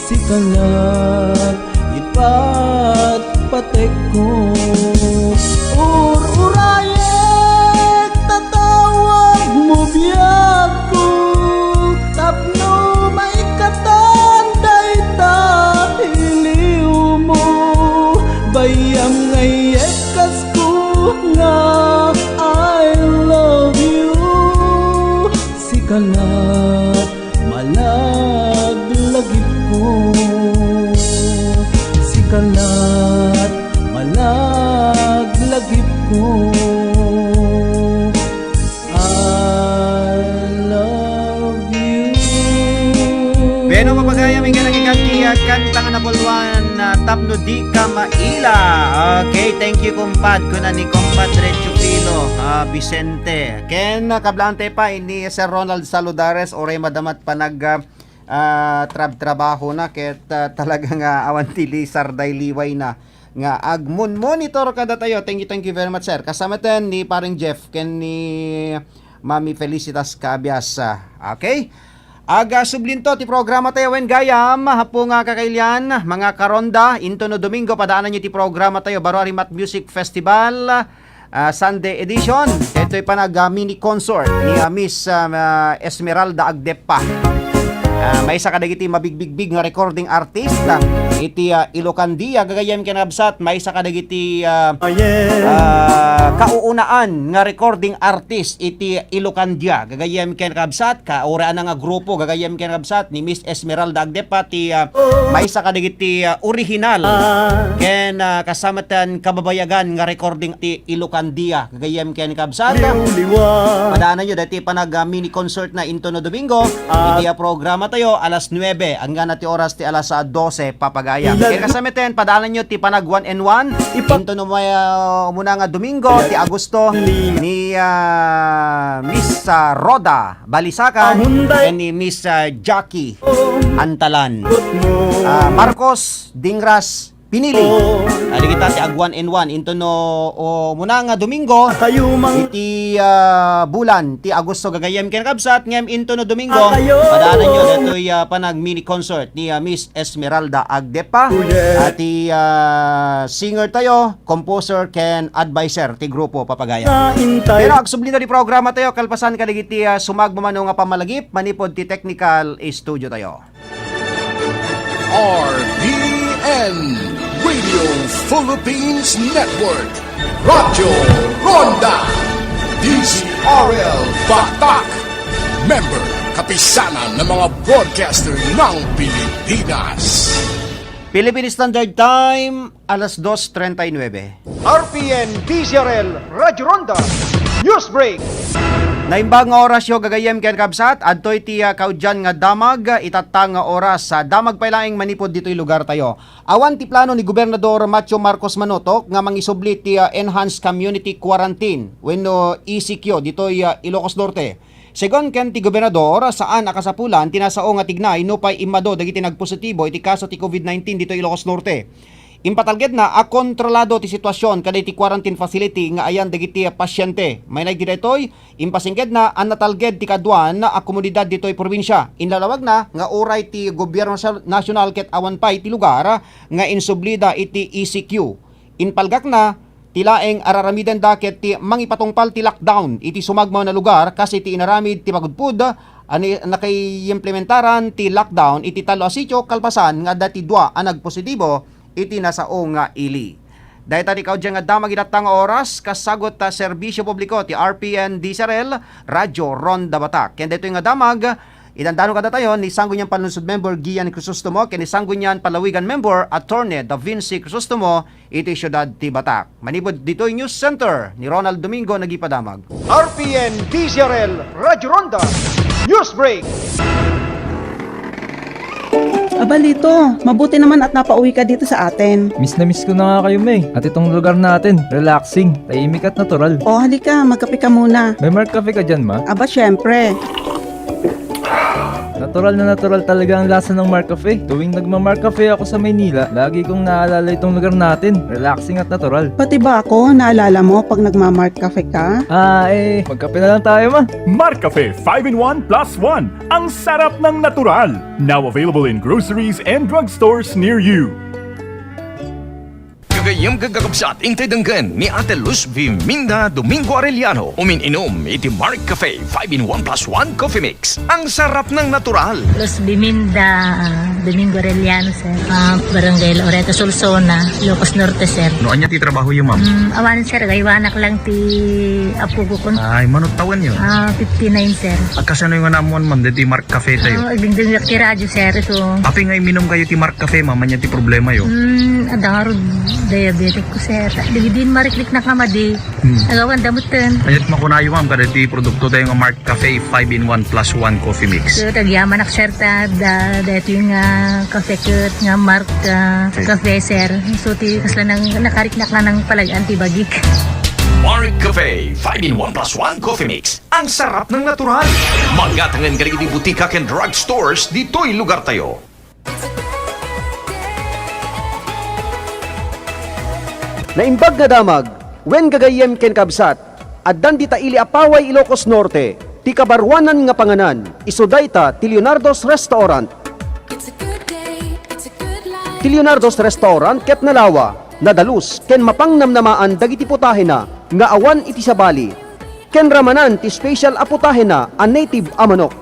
Sikalat ipatpatek ko Ururayek tatawag mo biyag ko Tapno may katanday ta iliw mo Bayam ngayek kas ko nga I love you Sikalat malaglagip ko Sikalat malaglagip ko I love you Beno mapagayam kanta nga napulwan na tapno di ka maila. Okay, thank you kumpad ko na ni kumpadre Chupilo Vicente. Ken kablante pa ini Sir Ronald Saludares oray madamat pa nag trabaho na ket talagang awantili sarday liway na nga agmun monitor kada tayo. Thank you very much sir. Kasama ten ni paring Jeff ken ni Mami Felicitas Cabias. Okay? Aga sublinto ti programa tayo wen gayam hapo nga kakailyan mga karonda into no Domingo padaanan nyo ti programa tayo Barwari Mat Music Festival Sunday edition. Ito'y panag mini concert ni Miss Esmeralda Agdepa. May isa kadagiti mabigbigbig nga recording artist iti Ilocandia gagayem kinabsat may isa kadagiti kauunaan nga recording artist iti Ilocandia gagayem kinabsat kauraan nga grupo gagayem kinabsat ni Miss Esmeralda Agdepa ti may isa kadagiti original ken kasamatan kababayagan nga recording ti Ilocandia gagayem kinabsat padaanan nyo dati panag mini concert na into no Domingo iti programa tayo alas 9 hanggang nati oras ti alas 12 papagaya. Kaya kasamiten padaanan nyo ti panag 1-1 into no muna nga Domingo ti Agosto ni Miss Roda Balisakan and ni Miss Jackie Antalan. Marcos Dingras pinili. Ali kita ti ag 1-1 into no muna nga Domingo iti bulan ti Agosto gagayem ken kabsat ngem into no Domingo padaanan nyo datoy panag mini concert ni Miss Esmeralda Agdepa at ti singer tayo, composer ken advisor ti grupo papagaya. Pero agsubli na di programa tayo kalpasan kaligiti sumagmamano nga pamalagip manipod ti technical studio tayo. RPN Radio Philippines Network Radyo Ronda DZRL Batak Member kapisanan ng mga broadcaster ng Pilipinas. Philippine Standard Time alas 2:39. RPN DZRL Radyo Ronda News Break. Naimbag nga oras yo gagayem ken kabsat adtoy ti kaudyan nga damag itatang nga oras sa damag pailaing manipod ditoy lugar tayo. Awan ti plano ni Gobernador Macho Marcos Manotok nga mangisubli ti enhanced community quarantine wenno ECQ ditoy Ilocos Norte. Segon ken ti Gobernador saan akasapulan tinasao nga tignay no pay imado dagiti nagpositibo iti kaso ti COVID-19 ditoy Ilocos Norte. Impatalged na kontrolado ti sitwasyon kada iti quarantine facility nga ayan dagiti pasyente. May nagditoy impasingked na an natalged ti kadwan na komunidad ditoy probinsya. Inlalawag na nga oray ti gobyerno nasyonal ket awan pay ti lugar nga insublida iti ECQ. Inpalgak na tilaeng araramiden da ket ti mangipatungpal ti lockdown iti sumagmaw na lugar kasi ti inaramid ti pagudpud ani nakaiimplementaran ti lockdown iti talo a sitio kalpasan nga dati dua ang nagpositibo iti nasao nga ili. Dahil tadi kaudyan nga damag itatang oras kasagot ta serbisyo publiko ti RPN DZRL Radyo Ronda Batak. Kaya dito nga damag idandano kada tayo ni Sangguniang Panunsod Member Gian Crisostomo ken ni Sangguniang Palawigan Member Attorney Da Vinci Crisostomo iti syudad ti Batak. Manipod dito News Center ni Ronald Domingo nagipadamag. RPN DZRL Radyo Ronda News Break. Abalito, mabuti naman at napauwi ka dito sa atin. Miss na miss ko na nga kayo, May. At itong lugar natin, relaxing, tahimik at natural. O, halika, magkape ka muna. May Mark Cafe ka dyan, ma? Aba, syempre. Natural talaga ang lasa ng Mark Cafe. Tuwing nagma-Mark Cafe ako sa Maynila, lagi kong naalala itong lugar natin. Relaxing at natural. Pati ba ako, naalala mo pag nagma-Mark Cafe ka? Magkape na lang tayo, ma. Mark Cafe 5-in-1 plus 1. Ang sarap ng natural. Now available in groceries and drugstores near you. Kagayam gagakabsat intay danggan ni Ate Luz V. Minda Domingo Arellano. Umin-inom iti Mark Cafe 5-in-1 plus 1 coffee mix. Ang sarap ng natural. Luz V. Minda Domingo Arellano, sir. Barangay Loreto, Solsona, Ilocos Norte, sir. Noon niya ti trabaho yung ma'am? Awan, sir. Gaywanak lang ti apugo ko. Ay, manot tawan yun? 59, sir. Agkasano yung namuan ma'am ti Mark Cafe tayo? Agdingdingak ti radyo, sir. Ito. Api nga iminom kayo ti Mark Cafe, mama niya ti problema yun. Adangaro dayo diabetic ko sir. Digidin mariklik na kamadi. Agawan damutan. Ayat makunayo ma'am, kada ti produkto tayo ng Mark Cafe 5-in-1 plus 1 coffee mix. So tagyaman ak sir ta dito yung cafe cut nga Mark Cafe sir. So ti kasla nang nakariknak na ng palag antibagik. Mark Cafe 5-in-1 plus 1 coffee mix. Ang sarap ng natural. Magatangan ka rin di butika and drug stores, dito'y lugar tayo. Naimbag na damag, wen gagayem ken kabsat, addan di taili apaway Ilocos Norte, ti kabarwanan nga panganan, isodayta ti Leonardo's Restaurant. Ti Leonardo's Restaurant ket nalawa, nadalus ken mapangnamnamaan dagiti putahe na nga awan iti sabali, ken ramanan ti special a putahe na a native a manok.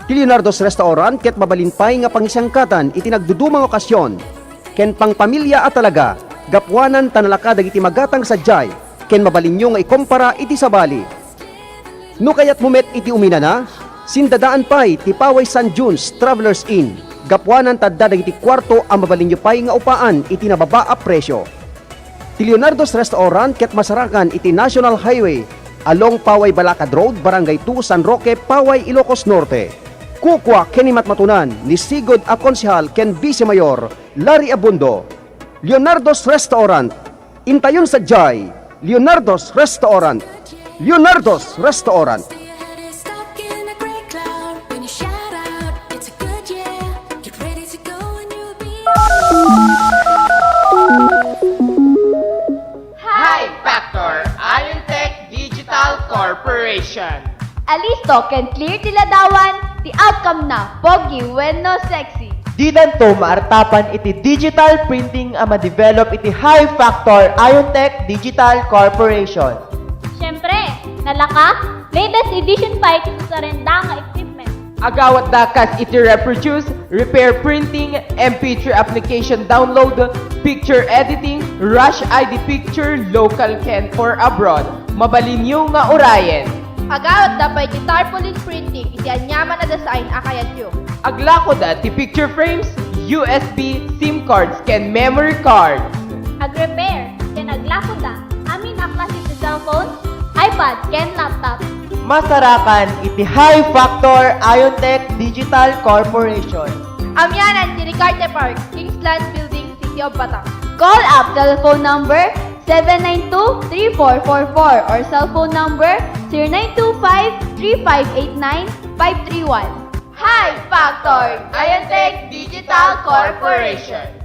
Ti Leonardo's Restaurant ket mabalinpay nga pangisangkatan iti nagdudumang okasyon, ken pangpamilya at talaga, gapwanan tanalaka dagiti magatang sadyay, ken mabalinyo nga ikumpara iti sabali. No kayat mumet iti umina na, sindadaan pay ti Paway San Junes Travelers Inn, gapwanan tadda dagiti kwarto ang mabalinyo pay nga upaan iti nababa a presyo. Ti Leonardo's Restaurant ket masarakan iti National Highway along Paway Balacad Road, Barangay 2, San Roque, Paway, Ilocos Norte. Kukwa ken matmatunan ni Sigod a Konsehal ken Vice Mayor Larry Abundo. Leonardo's Restaurant. Intayon sa Jai. Leonardo's Restaurant. Leonardo's Restaurant. Hi Factor Iontech Digital Corporation. Alisto can clear tiladawan, the outcome na pogi when no sexy. Di danto maartapan iti digital printing ang ma-develop iti High Factor Iontech Digital Corporation. Siyempre, nalaka, latest edition pa iti sarenda nga equipment. Agawat dakas iti reproduce, repair printing, MP3 application download, picture editing, rush ID picture, local can for abroad. Mabalinyo nga orayen. Agawat da pa iti tarpaulin printing, iti anyaman na design akayat yung. Aglako da ti picture frames, USB, SIM cards, ken memory cards. Ag-repair, ken aglako da, amin aklas iti cellphone, iPad, ken laptop. Masarakan iti High Factor Iontech Digital Corporation. Amyanan ti Ricarte Park, Kingsland Building, City of Bataan. Call up telephone number 792-3444 or cellphone number 0925-3589-531. High Factor Iontech Digital Corporation.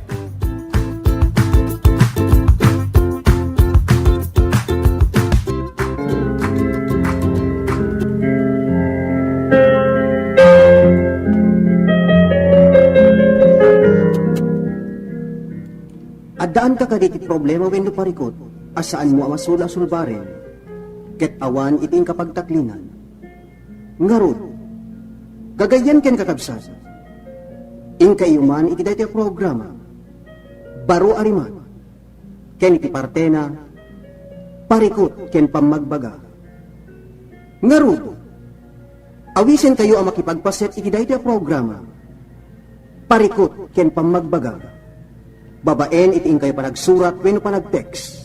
Addaan ka kaditi problema wenno parikot, asaan mo amasula sulbaren, ket awan iting kapagtaklinan. Ngarod, gagayan ken kakabsat. Inkayuman iti daytoy programa. Baro ariman. Ken iti partena parikot ken pamagbaga. Ngarudo. Awisen kayo ang makipagpaset iti daytoy programa. Parikot ken pamagbaga. Babaen iti ingkay panagsurat wenno panagtext.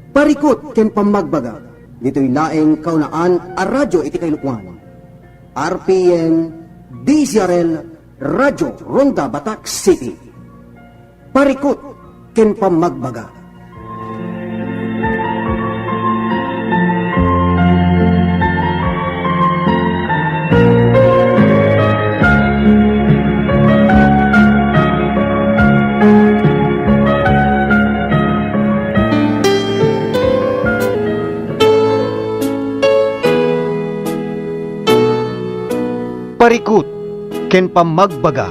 Parikot ken pamagbaga. Dito'y laeng kaunaan a radyo iti kailukwan. RPN DZRL Radyo Ronda Batak City. Parikot ken pamagbaga. Parikot ken pamagbaga.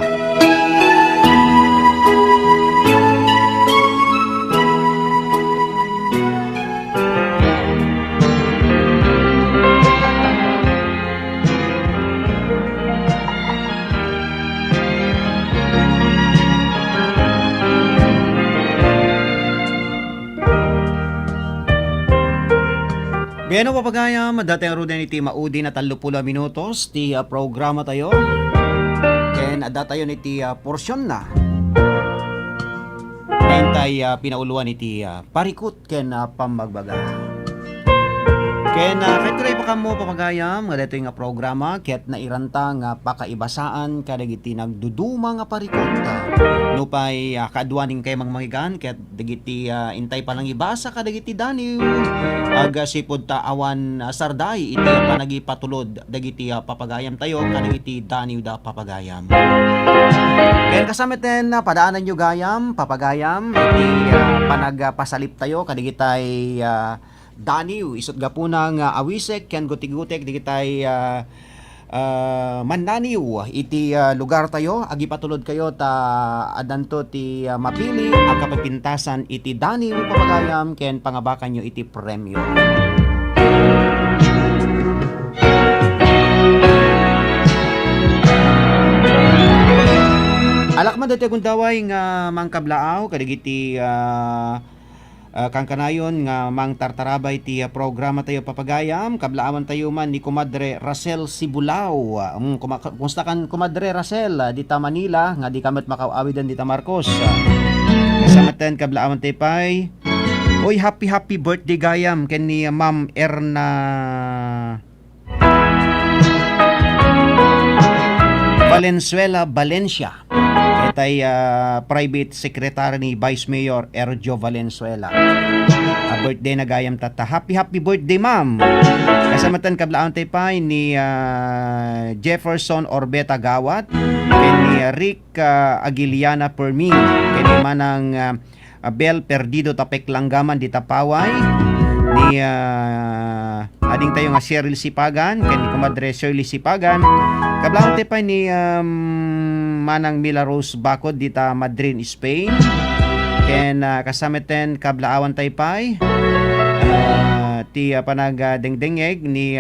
Biyano papagayam, dating rudan iti maudi na 30 minutos, ti programa tayo. Ken adda tayo iti porsyon na. tay pinauluan iti parikot ken pamagbaga. Ken kahit tuloy pa kamo papagayam nga dito nga programa ket nairanta nga pakaibasaan kadagiti nagduduma nga parikot. Nupay kaadwaning kay mangmahigan ket dagiti intay pa lang ibasa kadagiti daniw aga sipud ta awan sarday iti panagipatulod dagiti papagayam tayo kadagiti daniw da papagayam. Ken kasamit ten padaanan nyo gayam papagayam iti panagpasalip tayo kadagitay daniw isot gapunang awisek ken gutigutek digitay mannaniw iti lugar tayo agipatulod kayo ta adanto ti mapili ang kapapintasan iti daniw papagayam ken pangabakan nyo iti premyo. Alakman dati akong daway nga mangkablaaw kadigiti kang kanayon nga mang tartarabay ti programa tayo papagayam kablaawan tayo man ni Kumadre Racel Sibulao. Kumusta kan Kumadre Racel dita Manila nga di kamet makaawidan dita Marcos. Kasamatan kablaawan tayo pay. Oy happy birthday gayam ken ni Ma'am Erna Valenzuela Valencia. Itay private secretary ni Vice Mayor Erjo Valenzuela. Birthday na gayam tata. Happy birthday ma'am. Kasamatan kablaan tayo pa ni Jefferson Orbeta Gawat, kay ni Rick Aguiliana Permin, kay ni manang Bel Perdido Tapek Langgaman di Tapaway, ni ading tayo nga Cheryl Sipagan, kay ni Kumadre Shirley Sipagan. Kablaan tayo pa ni manang Mila Rose Bacod dita Madrid, Spain. Ken kasamiten kablaawan taypay ti panagdengdengeg ni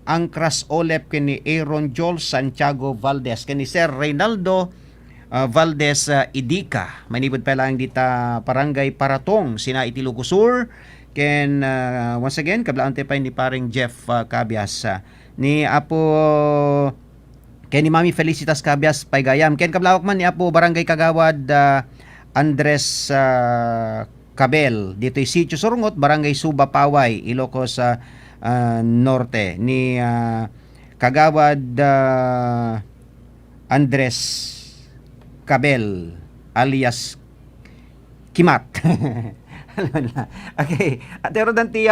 Angkras Olep ken ni Aaron Joel Santiago Valdez ken ni Sir Reynaldo Valdez Idika. Manibod pa lang dita Barangay Paratong sina iti Lucosur. Ken once again kablaawan taypay ni paring Jeff Cabias ni Apo ken ni Mami Felicitas Cabias paygayam. Ken kablawak man ni Apo Barangay Kagawad Andres Cabel dito'y Sitio Surungot, Barangay Suba Paway, Ilocos Norte ni Kagawad Andres Cabel alias Kimat. Okay, at erodan ti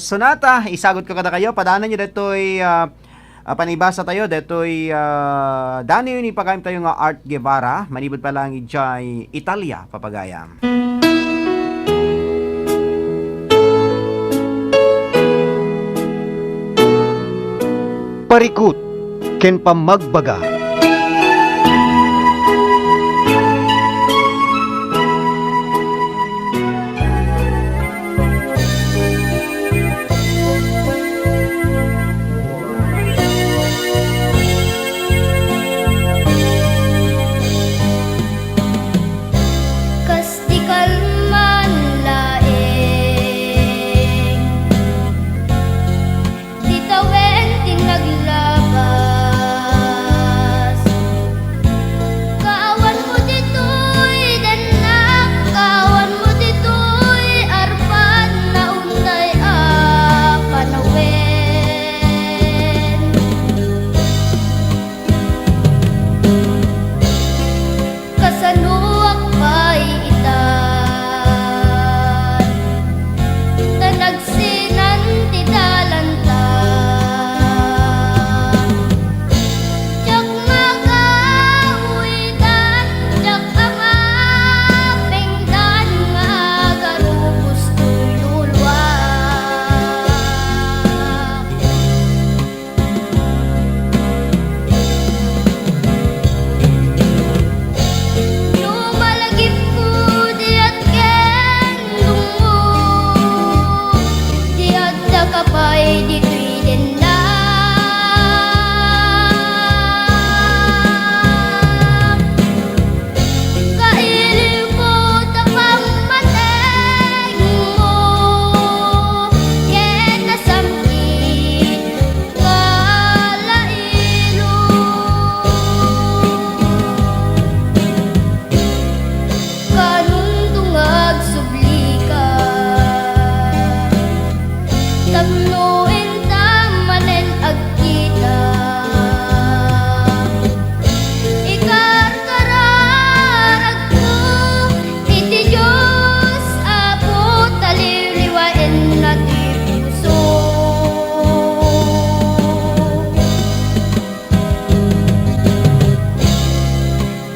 sonata isagot ko kada kayo padaanan niyo dito'y panibasa tayo detoy dani ni pagayam tayo nga Art Guevara manibod pa lang ijay Italia papagayam. Parikut ken pamagbaga. Di tawen ting naglaba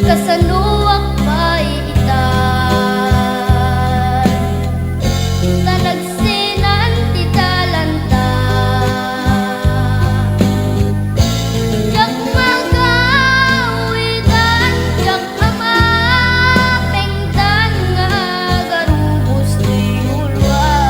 kasaluwak pa'y itan, tanagsinan ti talanta, jak magawitan, jak amapengtan nga garubos ti ulwak.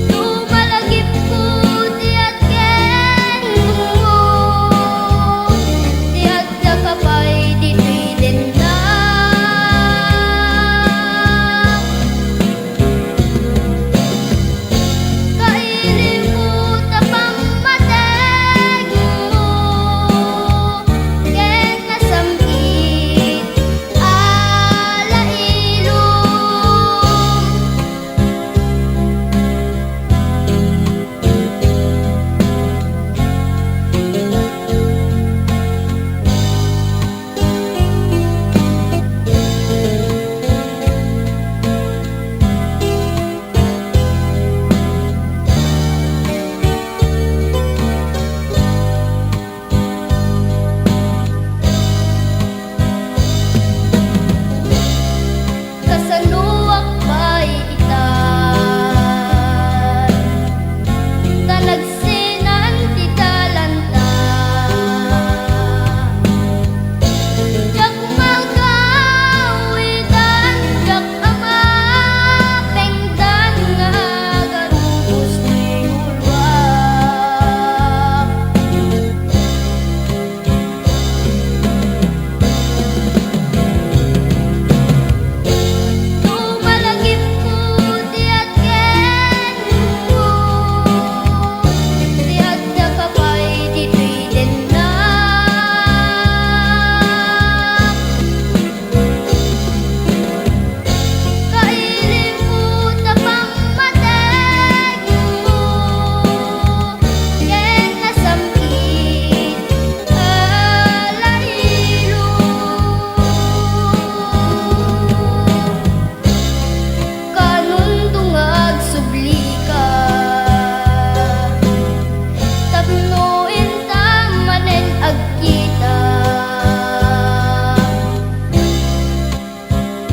Tumalagip ko tiyak ken mo, tiyak da kapay dito'y dendak. Kailin mo tapang mateg mo, ken nasamkit alailom. Kasaluwak pa'y itan, tanagsinan ti talanta, jak magawitan, jak amapengtan nga garubos ti ulwak. Tumalagip ko tiyak ken mo, tiyak da kapay dito'y dendak. Kailin mo tapang mateg mo, ken nasamkit alailom. Kanon tungag subli ka, tapnoin ta manen agkita.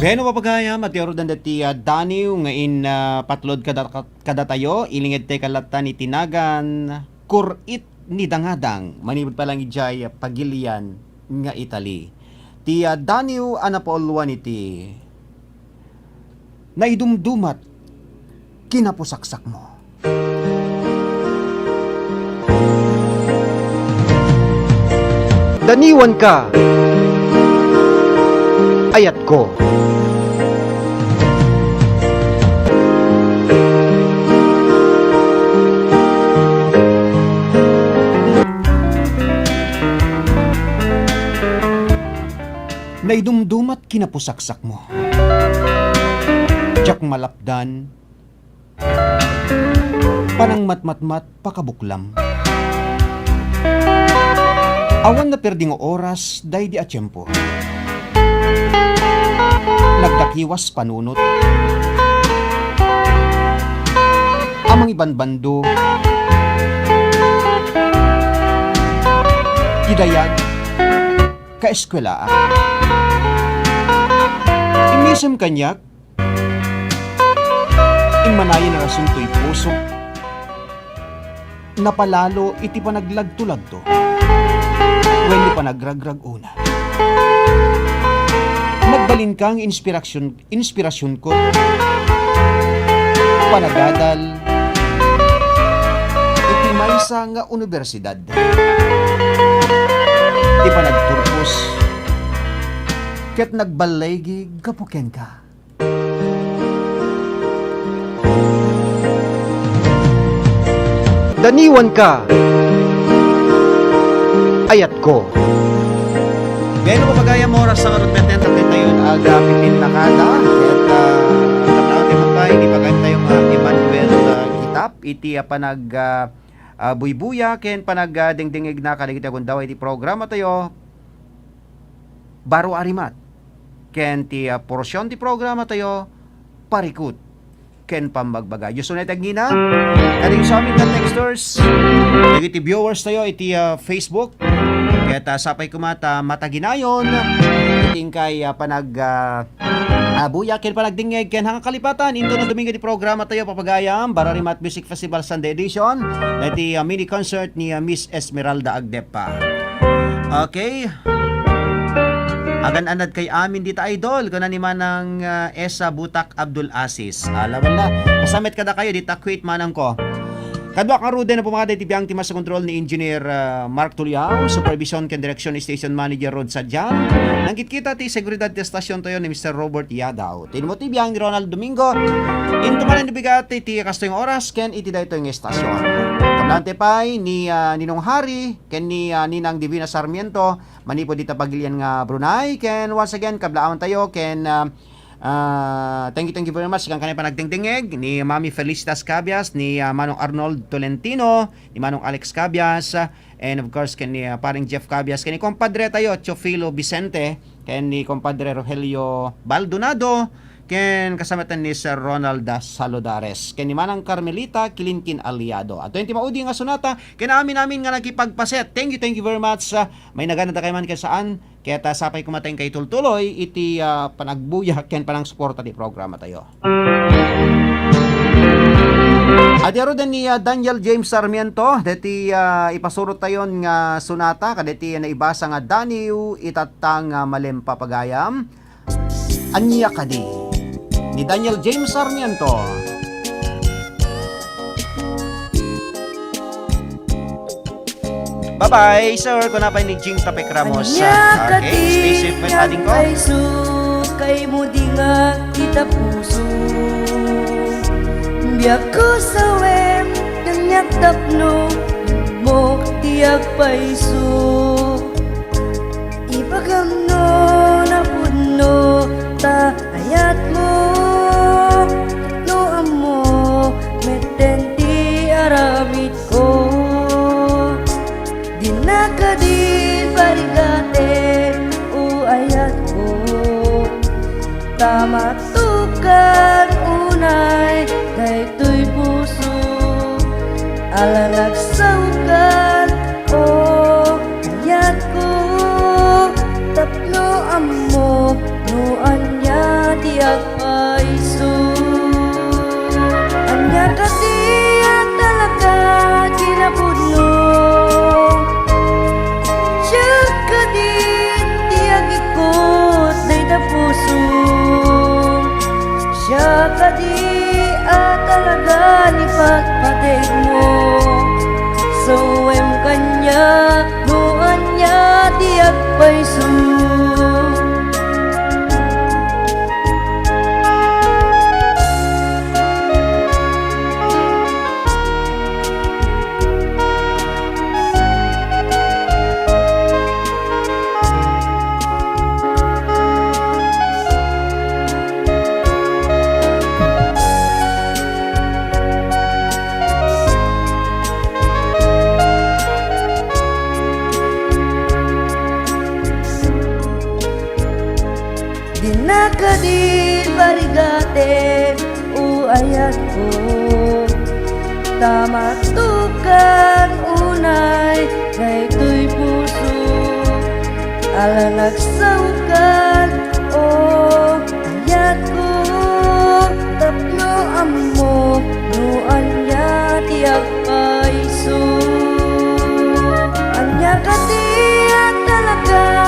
Beno papagayam at yarudan dati Daniw ngayon patlod kada tayo ilingid te kalata ni tinagan kurit ni dangadang manibod pa lang ijay pagilian nga Italy. Ti Daniw anapauluan iti naidumdumat kinapusaksak mo. Daniwan ka ayat ko. Naidumdumat kinapusaksak mo. Jak malapdan, panang matmatmat pakabuklam. Awan na perding oras day di atsyempo. Nagdakiwas panunot. Amang iban bando. Idayag kaeskwelaan. Imisem kanyak imanayin na rasunto'y puso napalalo iti panaglagto-lagto when di panagragrag una. Nagbalin kang inspirasyon ko panagadal iti maysa nga universidad. Di panagturpos ket nagbalaygi gapuken ka. Daniwan ka ayat ko. Beno papagaya mo oras sa karot meten tapit tayon aga pipin nakada ket katawon ti mapay di pagay tayo Emmanuel kitap iti panag buybuya ken panag dingdingig na kaligit kun daw iti programa tayo baro arimat ken ti porsyon ti programa tayo parikut ken pambagbaga. Yuso na tagina. Kading sa amin ka texters. Iti viewers tayo iti Facebook. Kaya sapay kumata mataginayon. Iting kay panag buya ken panagdingeg ken hanga kalipatan into na Domingo di programa tayo papagayam Bararimat Music Festival Sunday Edition. Iti mini concert ni Miss Esmeralda Agdepa. Okay. Agan-anad kay amin dita idol kuna ni manang Esa Butak Abdul Aziz. Alawan na. Kasamit kada kayo dita quit manang ko. Kadwa nga rude na pumakada iti biyang timas sa control ni Engineer Mark Tuliao, Supervision ken Direction Station Manager Rod Sadjan. Nangkit kita ti seguridad ti stasyon tayo ni Mr. Robert Yadaw. Tinmo ti biyang ni Ronald Domingo. Into man nabigati ti kasto yung oras ken iti dayto yung estasyon. Kablante pay ni Ninong Hari ken ni Ninang Divina Sarmiento manipo dita pagilian nga Brunei ken once again kablaon tayo ken thank you very much kang kanay panagtingtingeg ni Mami Felicitas Cabias, ni Manong Arnold Tolentino, ni Manong Alex Cabias, and of course ken ni paring Jeff Cabias, ken ni compadre tayo Chofilo Vicente, ken ni compadre Rogelio Baldonado, ken kasamatan ni Sir Ronald Salodares, ken ni Manang Carmelita Kilinkin Aliado. At 20 maudi nga sunata ken namin nga nagipagpaset. Thank you very much. May nagana kay man ken saan kaya sapay kumateng kay tultuloy iti panagbuya ken panang suporta di programa tayo. At yaro din ni Daniel James Sarmiento deti ipasurot tayon nga sunata kadeti naibasa nga Daniu itatang malempa pagayam anya kadi ni Daniel James Sarmiento. Bye-bye, sir. Kung napay ni Jing Tapek Ramos. Okay, stay safe with ating ko. Kay mo di nga kita puso. Biyak ko sa web, ganyak tapno, mo tiyak paiso. Ibagam no, napuno, ta ayat mo. No amo, metenti aramid ko. Dinakadin barigate o ayat ko. Tama tukan unay daytoy puso alanag saukan o ayat ko. Tapno amo no anya tiyak paiso. Anya kasi at talaga kinapuno. Puso siya kadi at talaga ni pagpatig mo. So kanya noan niya tiyak paiso. Dinakadin barigate o ayat ko. Tama tukan unay daytoy puso alanag saukan o ayat ko. Tapno amo no anya tiyak paiso. Anya kati at talaga